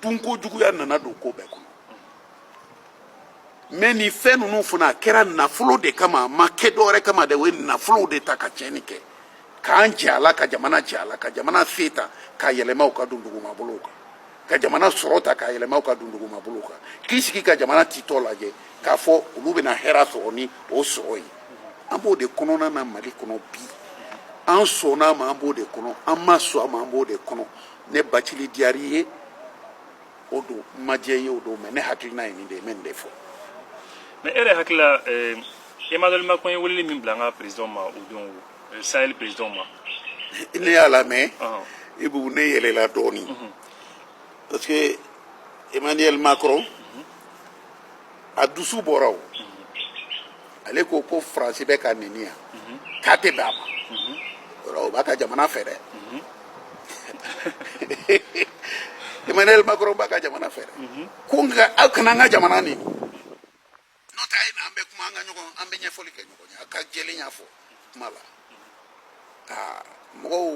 dunkojuguya nana don ko bɛɛ kɔnɔ mais nin fɛn ninnu fana a kɛra nafolo de kama a ma kɛ dɔwɛrɛ kama dɛ o ye nafolow de ta ka tiɲɛni kɛ k'an jɛ a la ka jamana jɛ a la ka jamana se ta k'a yɛlɛma u ka don dugumakolo kan ka jamana sɔrɔ ta k'a yɛlɛma u ka don dugumakolo kan k'i sigi ka jamana titɔ lajɛ k'a fɔ olu bɛna hɛrɛ sɔrɔ ni o sɔrɔ ye an b'o de kɔnɔna na Mali kɔnɔ bi an sɔnna ma an b'o de kɔnɔ an ma sɔn a ma an b'o de kɔnɔ ne Bacili Diarra ye o don ma diya ye o don mais ne hakilina ye nin de ye n bɛ nin de fɔ. mais e yɛrɛ hakili la Emmanuel Macron ye weleli min bila an ka président ma o don Sahel président ma. ne y'a lamɛn Ibu ne yɛlɛla dɔɔnin parce que Emmanuel Macron a dusu bɔra o ale ko ko France bɛ ka nɛni yan k'a tɛ bɛn a ma o b'a ka jamana fɛ dɛ Emmanuel Macron b'a ka jamana fɛ dɛ ko nka aw kana an ka jamana nɛni n'o tɛ a ye na an bɛ kuma an ka ɲɔgɔn an bɛ ɲɛfɔli kɛ ɲɔgɔn ye a ka jɛlen y'a fɔ kuma la mɔgɔw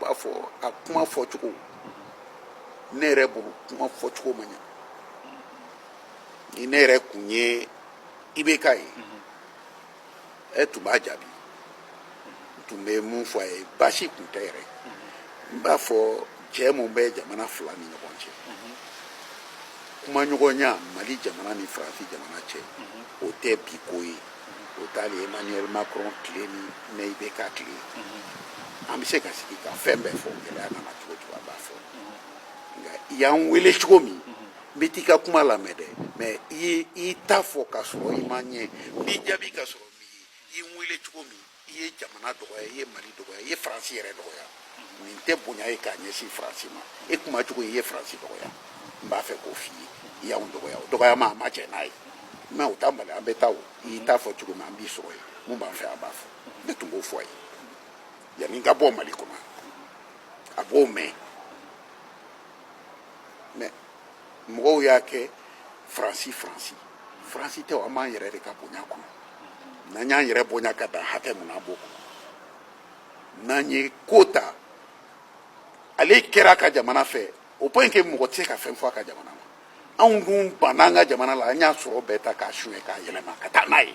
b'a fɔ a kuma fɔcogo ne yɛrɛ bolo kuma fɔcogo man ɲɛ ni ne yɛrɛ kun ye IBK ye e tun b'a jaabi n tun bɛ mun fɔ a ye baasi tun tɛ yɛrɛ n b'a fɔ cɛ mun bɛ jamana fila ni ɲɔgɔn cɛ kuma ɲɔgɔnya Mali jamana ni Faransi jamana cɛ o tɛ bi ko ye o t'ale Emmanuel Macron tile ni ne IBK tile an bɛ se ka sigi ka fɛn bɛɛ fɔ gɛlɛya nana cogo cogo a b'a fɔ nka i y'an wele cogo min n bɛ t'i ka kuma lamɛn dɛ mais i t'a fɔ k'a sɔrɔ i ma ɲɛ n b'i jaabi k'a sɔrɔ min ye i n wele cogo min i ye jamana dɔgɔya i ye Mali dɔgɔya i ye Faransi yɛrɛ dɔgɔya nin tɛ bonya ye k'a ɲɛsin Faransi ma e kuma cogo i ye Faransi dɔgɔya n b'a fɛ k'o f'i ye i y'anw dɔgɔya o dɔgɔyama a ma cɛ n'a ye mais o t'a bali an bɛ taa o i t'a fɔ cogo min an b'i sɔrɔ yen mun b'an fɛ an b'a fɔ ne tun b'o fɔ a ye yanni n ka bɔ Mali kɔnɔ a b'o mɛn mais mɔgɔw y'a kɛ Faransi tɛ o an b'an yɛrɛ de ka bonya kɔnɔ n'an y'an yɛrɛ bonya ka dan hakɛ mun na an b'o kɔnɔ n'an ye ko ta ale kɛra a ka jamana fɛ au point que mɔgɔ tɛ se ka fɛn fɔ a ka jamana ma anw dun banna an ka jamana la an y'a sɔrɔ bɛɛ ta k'a suɲɛ k'a yɛlɛma ka taa n'a ye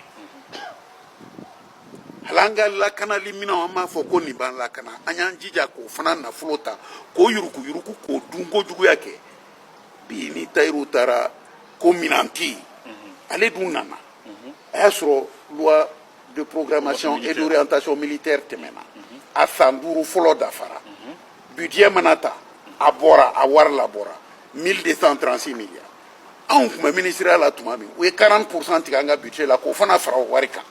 hali an ka lakanali minɛnw an b'a fɔ ko nin b'an lakana an y'an jija k'o fana nafolo ta k'o yuruku k'o dun kojuguya kɛ bi ni Tayiru taara ko minan tɛ yen ale dun nana a y'a sɔrɔ loi de programmation et d'orientation militaire tɛmɛna a san 5 fɔlɔ dafara budget mana ta a bɔra a wari labɔra 1236 milliards anw tun bɛ ministériya la tuma min u ye 40% tigɛ an ka budget la k'o fana fara o wari kan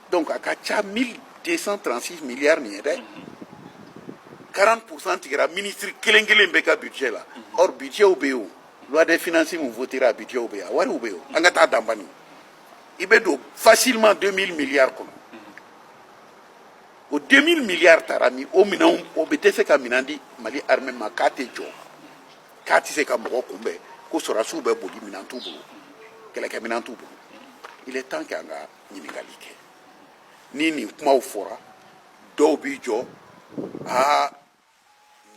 donc a ka ca 1236 milliards nin ye dɛ 40% tigɛra ministre kelen kelen bɛɛ ka budget la or budgetw bɛ yen o loi des finances mun votera a budgetw bɛ yen a wariw bɛ yen o an ka taa dan bani i bɛ don facilement 2000 milliards kɔnɔ o 2000 milliards taara min o minɛnw o bɛ tɛ se ka minɛn di Mali armée ma k'a tɛ jɔ k'a tɛ se ka mɔgɔ kunbɛn ko sɔrɔdasiw bɛ boli minɛn t'u bolo kɛlɛkɛminɛn t'u bolo il est temps que an ka ɲininkali kɛ ni nin kumaw fɔra dɔw b'i jɔ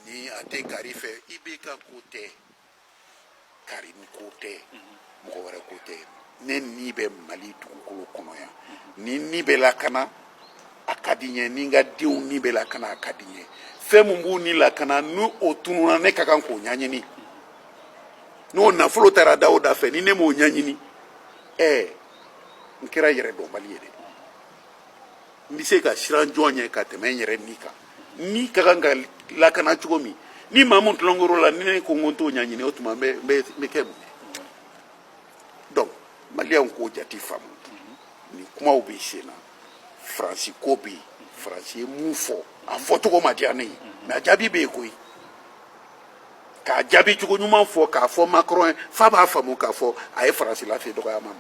ni a tɛ Kari fɛ IBK ko tɛ Kari ko tɛ mɔgɔ wɛrɛ ko tɛ ne ni bɛ Mali dugukolo kɔnɔ yan ni ni bɛ lakana a ka di n ye ni n ka denw ni bɛ lakana a ka di n ye fɛn min b'u ni lakana n'o tununa ne ka kan k'o ɲɛɲini n'o nafolo taara da o da fɛ ni ne m'o ɲɛɲini n kɛra yɛrɛ dɔnbali ye dɛ n bɛ se ka siran jɔn ye ka tɛmɛ n yɛrɛ ni kan ni ka kan ka lakana cogo min ni maa min tulonkoro la ni ne ko n ko n t'o ɲɛɲini o tuma n bɛ kɛ mun ye donc maliyɛnw k'o jate faamu nin kumaw bɛ sen na Faransi ko bɛ yen Faransi ye mun fɔ a fɔcogo ma diya ne ye mais a jaabi bɛ yen koyi k'a jaabi cogo ɲuman fɔ k'a fɔ Macron ye f'a b'a faamu k'a fɔ a ye Faransi lase dɔgɔyama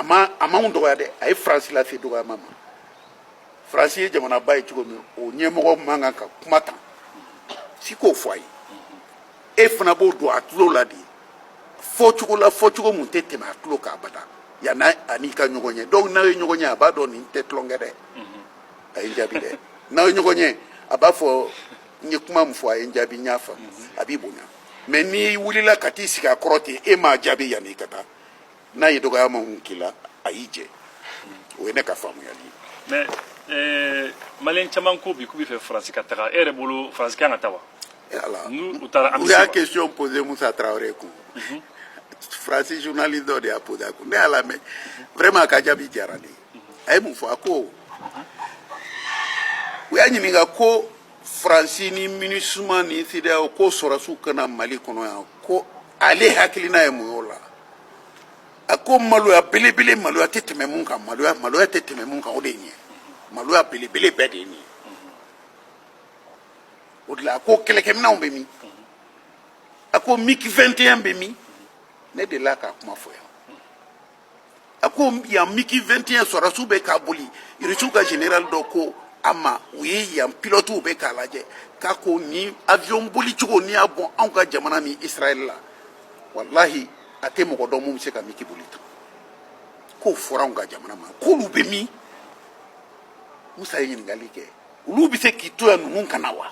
ma a m'anw dɔgɔya dɛ a ye Faransi lase dɔgɔyama ma Faransi ye jamanaba ye cogo min o ɲɛmɔgɔ man kan ka kuma tan si k'o fɔ a ye e fana b'o don a tulo la de fɔcogo la fɔcogo mun tɛ tɛmɛ a tulo kan abada yanni ani ka ɲɔgɔn ye donc n'aw ye ɲɔgɔn ye a b'a dɔn nin tɛ tulonkɛ dɛ a ye n jaabi dɛ n'aw ye ɲɔgɔn ye a b'a fɔ n ye kuma min fɔ a ye n jaabi n y'a faamu a b'i bonya mais n'i wulila ka t'i sigi a kɔrɔ ten e m'a jaabi yanni i ka taa n'a ye dɔgɔyama mun k'i la a y'i jɛ o ye ne ka faamuyali ye. mais maliyɛn caman ko bi k'u bɛ fɛ Faransi ka taga e yɛrɛ bolo Faransi kan ka taa wa. u y'a question posé Musa Traoré kun Faransi journaliste dɔ de y'a posé a kun ne y'a lamɛn vraiment a ka jaabi diyara ne ye a ye mun fɔ a ko u y'a ɲininka ko Faransi ni MINUSMA ni CEDEAO ko sɔrɔsiw kana Mali kɔnɔ yan ko ale hakilina ye mun y'o la a ko maloya belebele maloya tɛ tɛmɛ mun kan maloya tɛ tɛmɛ mun kan o de ye nin ye maloya belebele bɛɛ de ye nin ye o de la a ko kɛlɛkɛminɛnw bɛ min a ko MiG 21 bɛ min ne delila k'a kuma fɔ yan a ko yan MiG 21 sɔrɔsiw bɛ k'a boli Irisiw ka général dɔ ko a ma u ye yan pilotes bɛ k'a lajɛ k'a ko ni avion boli cogo n'i y'a bɔn anw ka jamana ni Israël la walahi a tɛ mɔgɔ dɔn mun bɛ se ka MiG boli tan k'o fɔra anw ka jamana ma k'olu bɛ min Musa ye ɲininkali kɛ olu bɛ se k'i to yan ninnu kana wa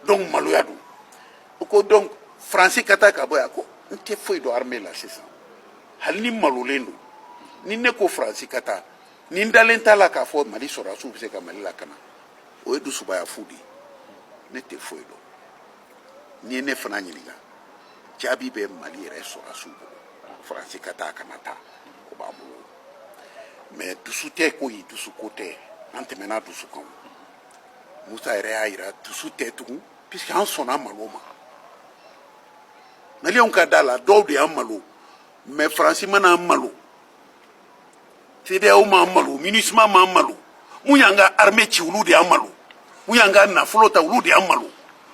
donc maloya don o ko donc Faransi ka taa ka bɔ yan ko n tɛ foyi dɔn armée la sisan hali ni malolen don ni ne ko Faransi ka taa ni n dalen t'a la k'a fɔ Mali sɔrɔdasiw bɛ se ka Mali lakana o ye dusubaya fu de ye ne tɛ foyi dɔn n'i ye ne fana ɲininka jaabi bɛ Mali yɛrɛ sɔrɔdasiw bolo Faransi ka taa kana taa o b'an bolo mais dusu tɛ ko ye dusuko tɛ an tɛmɛna dusu kan Musa yɛrɛ y'a jira dusu tɛ tugun puisque an sɔnna malo ma Maliyɛnw ka da la dɔw de y'an malo mais Faransi mana an malo CEDEAO m'an malo MINUSMA m'an malo mun y'an ka armée ci olu de y'an malo mun y'an ka nafolo ta olu de y'an malo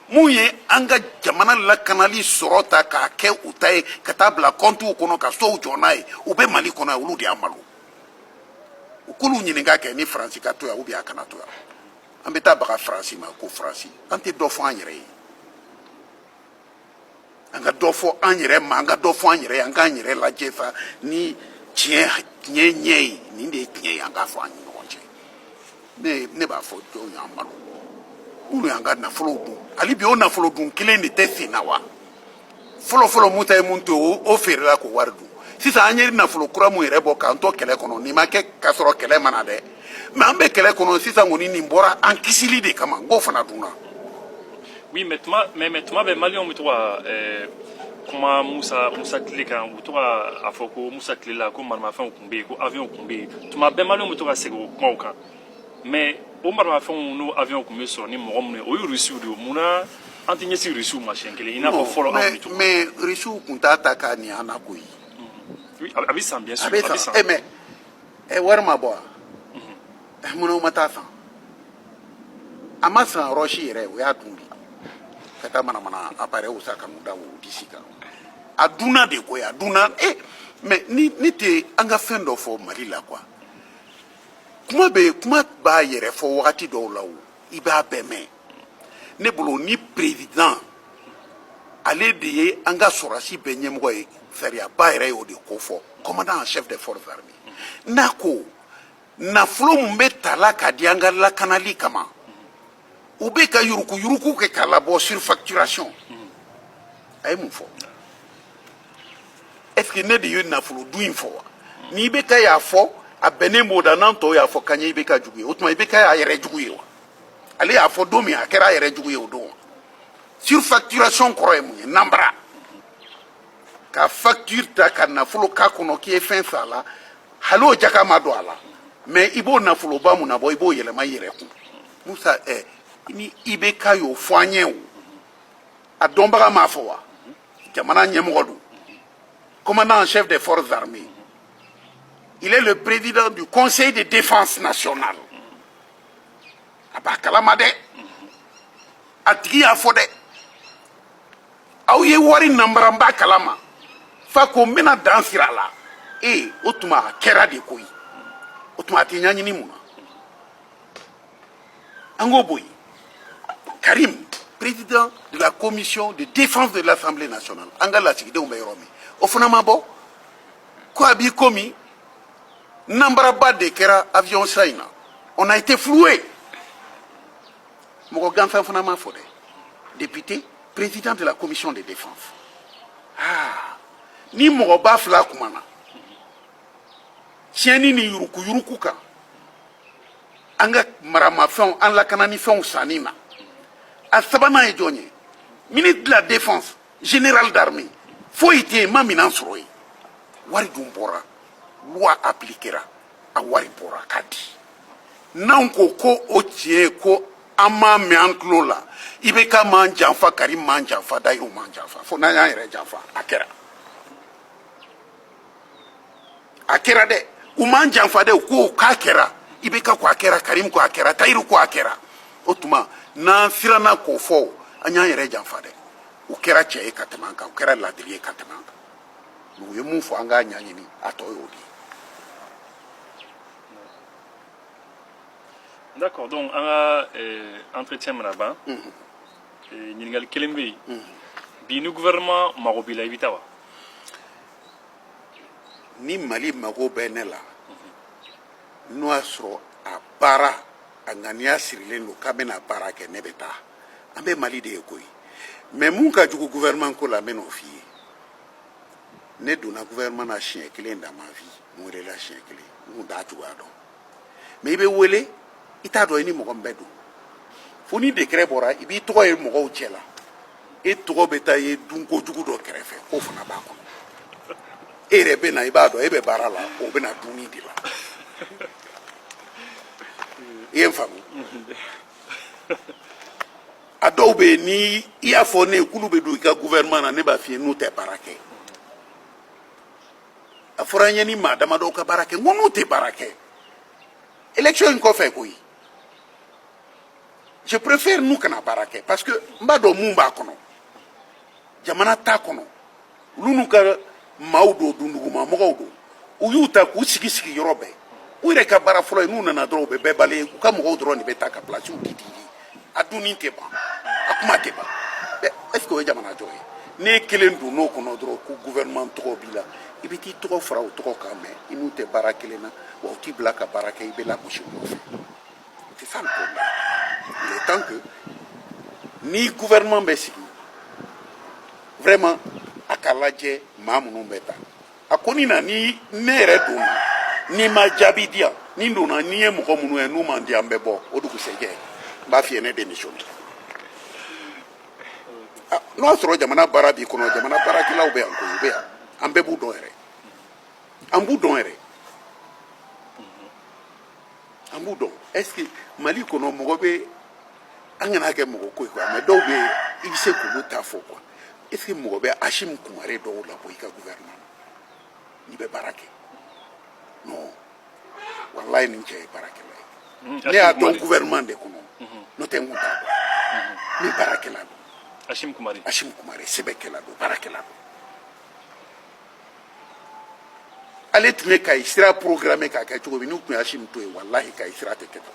mun ye an ka jamana lakanali sɔrɔ ta k'a kɛ u ta ye ka taa bila kɔntiw kɔnɔ ka sow jɔ n'a ye u bɛ Mali kɔnɔ yan olu de y'an malo u k'olu ɲininka kɛ ni Faransi ka to yan ou bien a kana to yan an bɛ taa baga Faransi ma ko Faransi an tɛ dɔ fɔ an yɛrɛ ye an ka dɔ fɔ an yɛrɛ ma an ka dɔ fɔ an yɛrɛ ye an k'an yɛrɛ lajɛ sa ni tiɲɛ ɲɛ ye nin de ye tiɲɛ ye an k'a fɔ an ni ɲɔgɔn cɛ ne b'a fɔ jɔnw y'an malo minnu y'an ka nafolow dun hali bi o nafolo dun kelen de tɛ sen na wa fɔlɔ Musa ye mun to o feerela k'o wari dun sisan an ye nafolo kura mun yɛrɛ bɔ k'an to kɛlɛ kɔnɔ nin ma kɛ k'a sɔrɔ kɛlɛ mana dɛ mais an bɛ kɛlɛ kɔnɔ sisan kɔni nin bɔra an kisili de kama n k'o fana dunna. Oui, mais tuma bɛ Maliyɛnw bɛ to ka kuma Musa tile kan u to ka a fɔ ko Musa tile la ko maramafɛnw tun bɛ yen ko avion tun bɛ yen tuma bɛɛ Maliyɛnw bɛ to ka segin o kumaw kan mais o maramafɛnw n'o avion tun bɛ sɔrɔ ni mɔgɔ minnu ye o ye Rusiw de ye munna an tɛ ɲɛsin Rusiw ma siɲɛ kelen i n'a fɔ fɔlɔ anw bɛ cogo min. mais Rusiw tun t'a ta k'a nin an na koyi. Oui, a bɛ san bien sûr a bɛ san mais wari ma bɔ wa munna u ma taa san a ma san Rɔsi yɛrɛ o y'a dun bi ka taa manamana appareil sa ka n'u da o disi kan a dunna de koyi a dunna mais ni tɛ an ka fɛn dɔ fɔ Mali la quoi kuma b'a yɛrɛ fɔ wagati dɔw la o i b'a bɛɛ mɛn ne bolo ni président ale de ye an ka sɔrɔdasi bɛɛ ɲɛmɔgɔ ye sariyaba yɛrɛ y'o de ko fɔ commandant en chef des forces armées n'a ko nafolo mun bɛ tala ka di an ka lakanali kama u bɛ ka yuruku kɛ k'a labɔ surfacturation a ye mun fɔ est ce que ne de ye nafolo dun in fɔ wa n'i bɛ ka y'a fɔ a bɛnnen b'o da n'an tɔw y'a fɔ kan ye i bɛ ka jugu ye o tuma i bɛ ka y'a yɛrɛ jugu ye wa ale y'a fɔ don min a kɛra a yɛrɛ jugu ye o don wa surfacturation kɔrɔ ye mun ye nanbara ka facture ta ka nafolo k'a kɔnɔ k'i ye fɛn san a la hali o jaka ma don a la mais i b'o nafoloba mun na bɔ i b'o yɛlɛma i yɛrɛ kun Musa ni i bɛ ka y'o fɔ an ye o a dɔnbaga m'a fɔ wa jamana ɲɛmɔgɔ don commandant en chef des forces armées il est le président du conseil de défense nationale a b'a kalama dɛ a tigi y'a fɔ dɛ aw ye wari nanbara n b'a kalama fa ko n bɛna dan sira a la o tuma a kɛra de koyi o tuma a tɛ ɲaɲini mun na an k'o bɔ yen Karim président de la commission de défense de l'Assemblée nationale an ka lasigidenw bɛ yɔrɔ min o fana ma bɔ ko a b'i komi nanbaraba de kɛra avion sa in na on a été floué mɔgɔ ganfɛn fana ma fɔ dɛ député président de la commission de défense ni mɔgɔba fila kumana tiɲɛni ni yuruku kan an ka maramafɛnw an lakananifɛnw sanni na a sabanan ye jɔn ye ministre de la défense général d'armée foyi tɛ yen ma minɛn sɔrɔ yen wari dun bɔra loi appliquera a wari bɔra ka di n'anw ko ko o tiɲɛ ko an m'a mɛn an tulo la i bɛ ka m'an janfa Karim m'an janfa Dayiru m'an janfa fo n'an y'an yɛrɛ janfa a kɛra dɛ u m'an janfa dɛ u ko k'a kɛra i bɛ ka ko a kɛra Karim ko a kɛra Dayiru ko a kɛra o tuma n'an siranna k'o fɔ an y'an yɛrɛ janfa dɛ u kɛra cɛ ye ka tɛmɛ an kan u kɛra ladiri ye ka tɛmɛ an kan u ye mun fɔ an k'a ɲɛɲini a tɔ y'o de ye. D'accord, donc an ka entretien mana ban ɲininkali kelen bɛ yen bi ni gouvernement mago b'i la i bɛ taa wa? Ni Mali mago bɛ ne la n'o y'a sɔrɔ a baara a ŋaniya sirilen don k'a bɛna baara kɛ ne bɛ taa an bɛ Mali de ye koyi mais mun ka jugu gouvernement ko la n bɛ n'o f'i ye ne donna gouvernement na siɲɛ kelen dans ma vie n welela siɲɛ kelen n kun t'a cogoya dɔn mais i bɛ wele i t'a dɔn i ni mɔgɔ min bɛ don fo ni décret bɔra i b'i tɔgɔ ye mɔgɔw cɛ la e tɔgɔ bɛ taa ye dunkojugu dɔ kɛrɛfɛ k'o fana b'a kɔnɔ e yɛrɛ bɛ na i b'a dɔn e bɛ baara la o bɛ na dunni de la i ye n faamu a dɔw bɛ yen ni i y'a fɔ ne ye k'olu bɛ don i ka gouvernement na ne b'a f'i ye n'u tɛ baara kɛ a fɔra n ye ni maa damadɔw ka baara kɛ n ko n'u tɛ baara kɛ élection in kɔfɛ koyi je préfère n'u kana baara kɛ parce que n b'a dɔn mun b'a kɔnɔ jamana t'a kɔnɔ olu n'u ka maaw don dundugumamɔgɔw don u y'u ta k'u sigi sigi yɔrɔ bɛɛ u yɛrɛ ka baara fɔlɔ ye n'u nana dɔrɔn u bɛ bɛɛ bale u ka mɔgɔw dɔrɔn de bɛ taa ka place di a dunni tɛ ban a kuma tɛ ban est ce que o ye jamana jɔ ye n'e kelen don n'o kɔnɔ dɔrɔn ko gouvernement tɔgɔ b'i la i bɛ t'i tɔgɔ fara o tɔgɔ kan mɛ i n'u tɛ baara kelen na wa u t'i bila ka baara kɛ i bɛ lagosi u nɔfɛ c'est ça le problème il est temps que ni gouvernement bɛ sigi vraiment a ka lajɛ maa minnu bɛ taa a ko ni na ni ne yɛrɛ donna n'i ma jaabi di yan ni n donna n'i ye mɔgɔ minnu ye n'u man di an bɛ bɔ o dugusɛjɛ n b'a f'i ye ne démissionné n'o y'a sɔrɔ jamana baara b'i kɔnɔ jamana baarakɛlaw bɛ yan koyi u bɛ yan an bɛɛ b'u dɔn yɛrɛ an b'u dɔn yɛrɛ an b'u dɔn est ce que Mali kɔnɔ mɔgɔ bɛ an kana kɛ mɔgɔ ko ye quoi mais dɔw bɛ yen i bɛ se k'olu ta fɔ quoi est ce que mɔgɔ bɛ Hachim Kumare dɔw labɔ i ka gouvernement n'i bɛ baara kɛ non walayi nin cɛ ye baarakɛla ye ne y'a dɔn gouvernement de kɔnɔ n'o tɛ n kun t'a dɔn ni baarakɛla don Hachim Kumare sɛbɛkɛla don baarakɛla don ale tun ye Kayi sira programme k'a kɛ cogo min n'u tun ye Hachim to ye walahi Kayi sira tɛ kɛ tan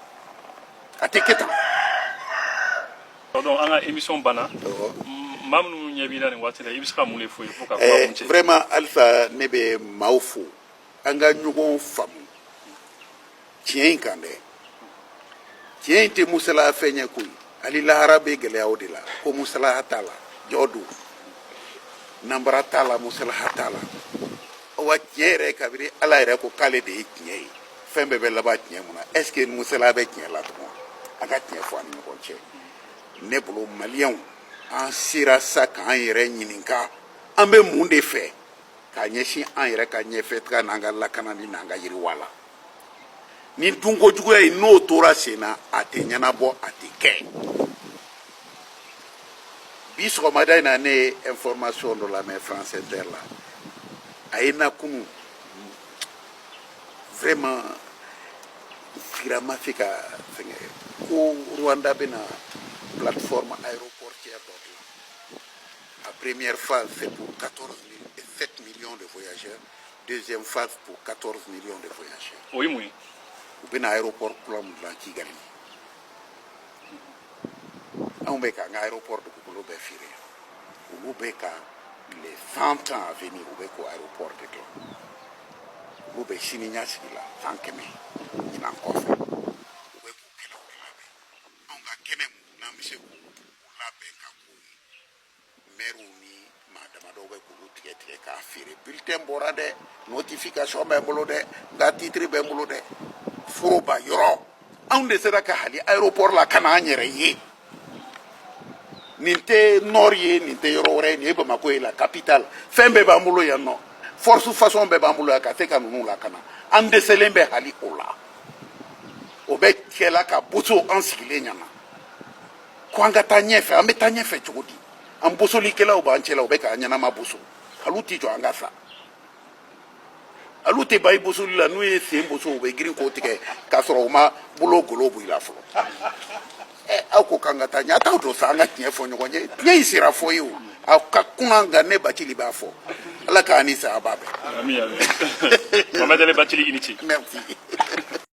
a tɛ kɛ tan. donc an ka émission banna maa minnu ɲɛ b'i la nin waati la i bɛ se ka mun de fɔ ye pour ka kuma kun cɛ. vraiment halisa ne bɛ maaw fo an ka ɲɔgɔn faamu tiɲɛ in kan dɛ tiɲɛ in tɛ musala fɛn ye koyi hali lahara bɛ gɛlɛya o de la ko musala t'a la jɔ don nanbara t'a la musala t'a la wa tiɲɛ yɛrɛ kabiri ala yɛrɛ ko k'ale de ye tiɲɛ ye fɛn bɛɛ bɛ laban tiɲɛ mun na est ce que musala bɛ tiɲɛ la tugun a ka tiɲɛ fɔ an ni ɲɔgɔn cɛ ne bolo maliyɛnw an sera sa k'an yɛrɛ ɲininka an bɛ mun de fɛ k'a ɲɛsin an yɛrɛ ka ɲɛfɛtaga n'an ka lakanani n'an ka yiriwa la ni dunkojuguya in n'o tora sen na a tɛ ɲɛnabɔ a tɛ kɛ bi sɔgɔmada in na ne ye information dɔ lamɛn France Inter la a ye na kunu vraiment sigira ma fɛ ka fɛngɛ ko Rwanda bɛna plateforme aéroportière dɔ dilan la première phase c'est pour 7 millions de voyageurs deuxième phase pour 14 millions de voyageurs. O ye mun ye? U bɛna aéroport kura min dilan Kigali anw bɛ k'an ka aéroport dugukolo bɛɛ feere olu bɛ ka les 100 ans à venir u bɛ k'o aéroport de dilan olu bɛ sini ɲɛsigi la 100 ɲinan kɔfɛ u bɛ k'o kɛlɛw de labɛn anw ka kɛnɛ mun n'an bɛ se k'o labɛn ka k'o ye maires ni maa damadɔw bɛ k'olu tigɛ tigɛ k'a feere bulletin bɔra dɛ notification bɛ n bolo dɛ n ka titre bɛ n bolo dɛ foroba yɔrɔ anw de sera ka hali aéroport la ka n'an yɛrɛ ye nin tɛ nord ye nin tɛ yɔrɔ wɛrɛ nin ye Bamako ye la capitale fɛn bɛɛ b'an bolo yan nɔ force façon bɛɛ b'an bolo ka se ka ninnu lakana an dɛsɛlen bɛ hali o la o bɛ kɛla ka boso an sigilen ɲɛna ko an ka taa ɲɛfɛ an bɛ taa ɲɛfɛ cogo di an bosolikɛlaw b'an cɛla u bɛ k'an ɲɛnama boso olu tɛ jɔ an ka sa olu tɛ ban i bosoli la n'u ye sen boso u bɛ girin k'o tigɛ k'a sɔrɔ u ma bolo golo bɔ i la fɔlɔ aw ko k'an ka taa ɲɛ a t'aw don sa an ka tiɲɛ fɔ ɲɔgɔn ye tiɲɛ in sera fɔ ye o aw ka kunna nka ne Bacili b'a fɔ ala k'an ni saya b'a bɛɛ. Ami. Mohamed Ali Bacili Unity. Merci.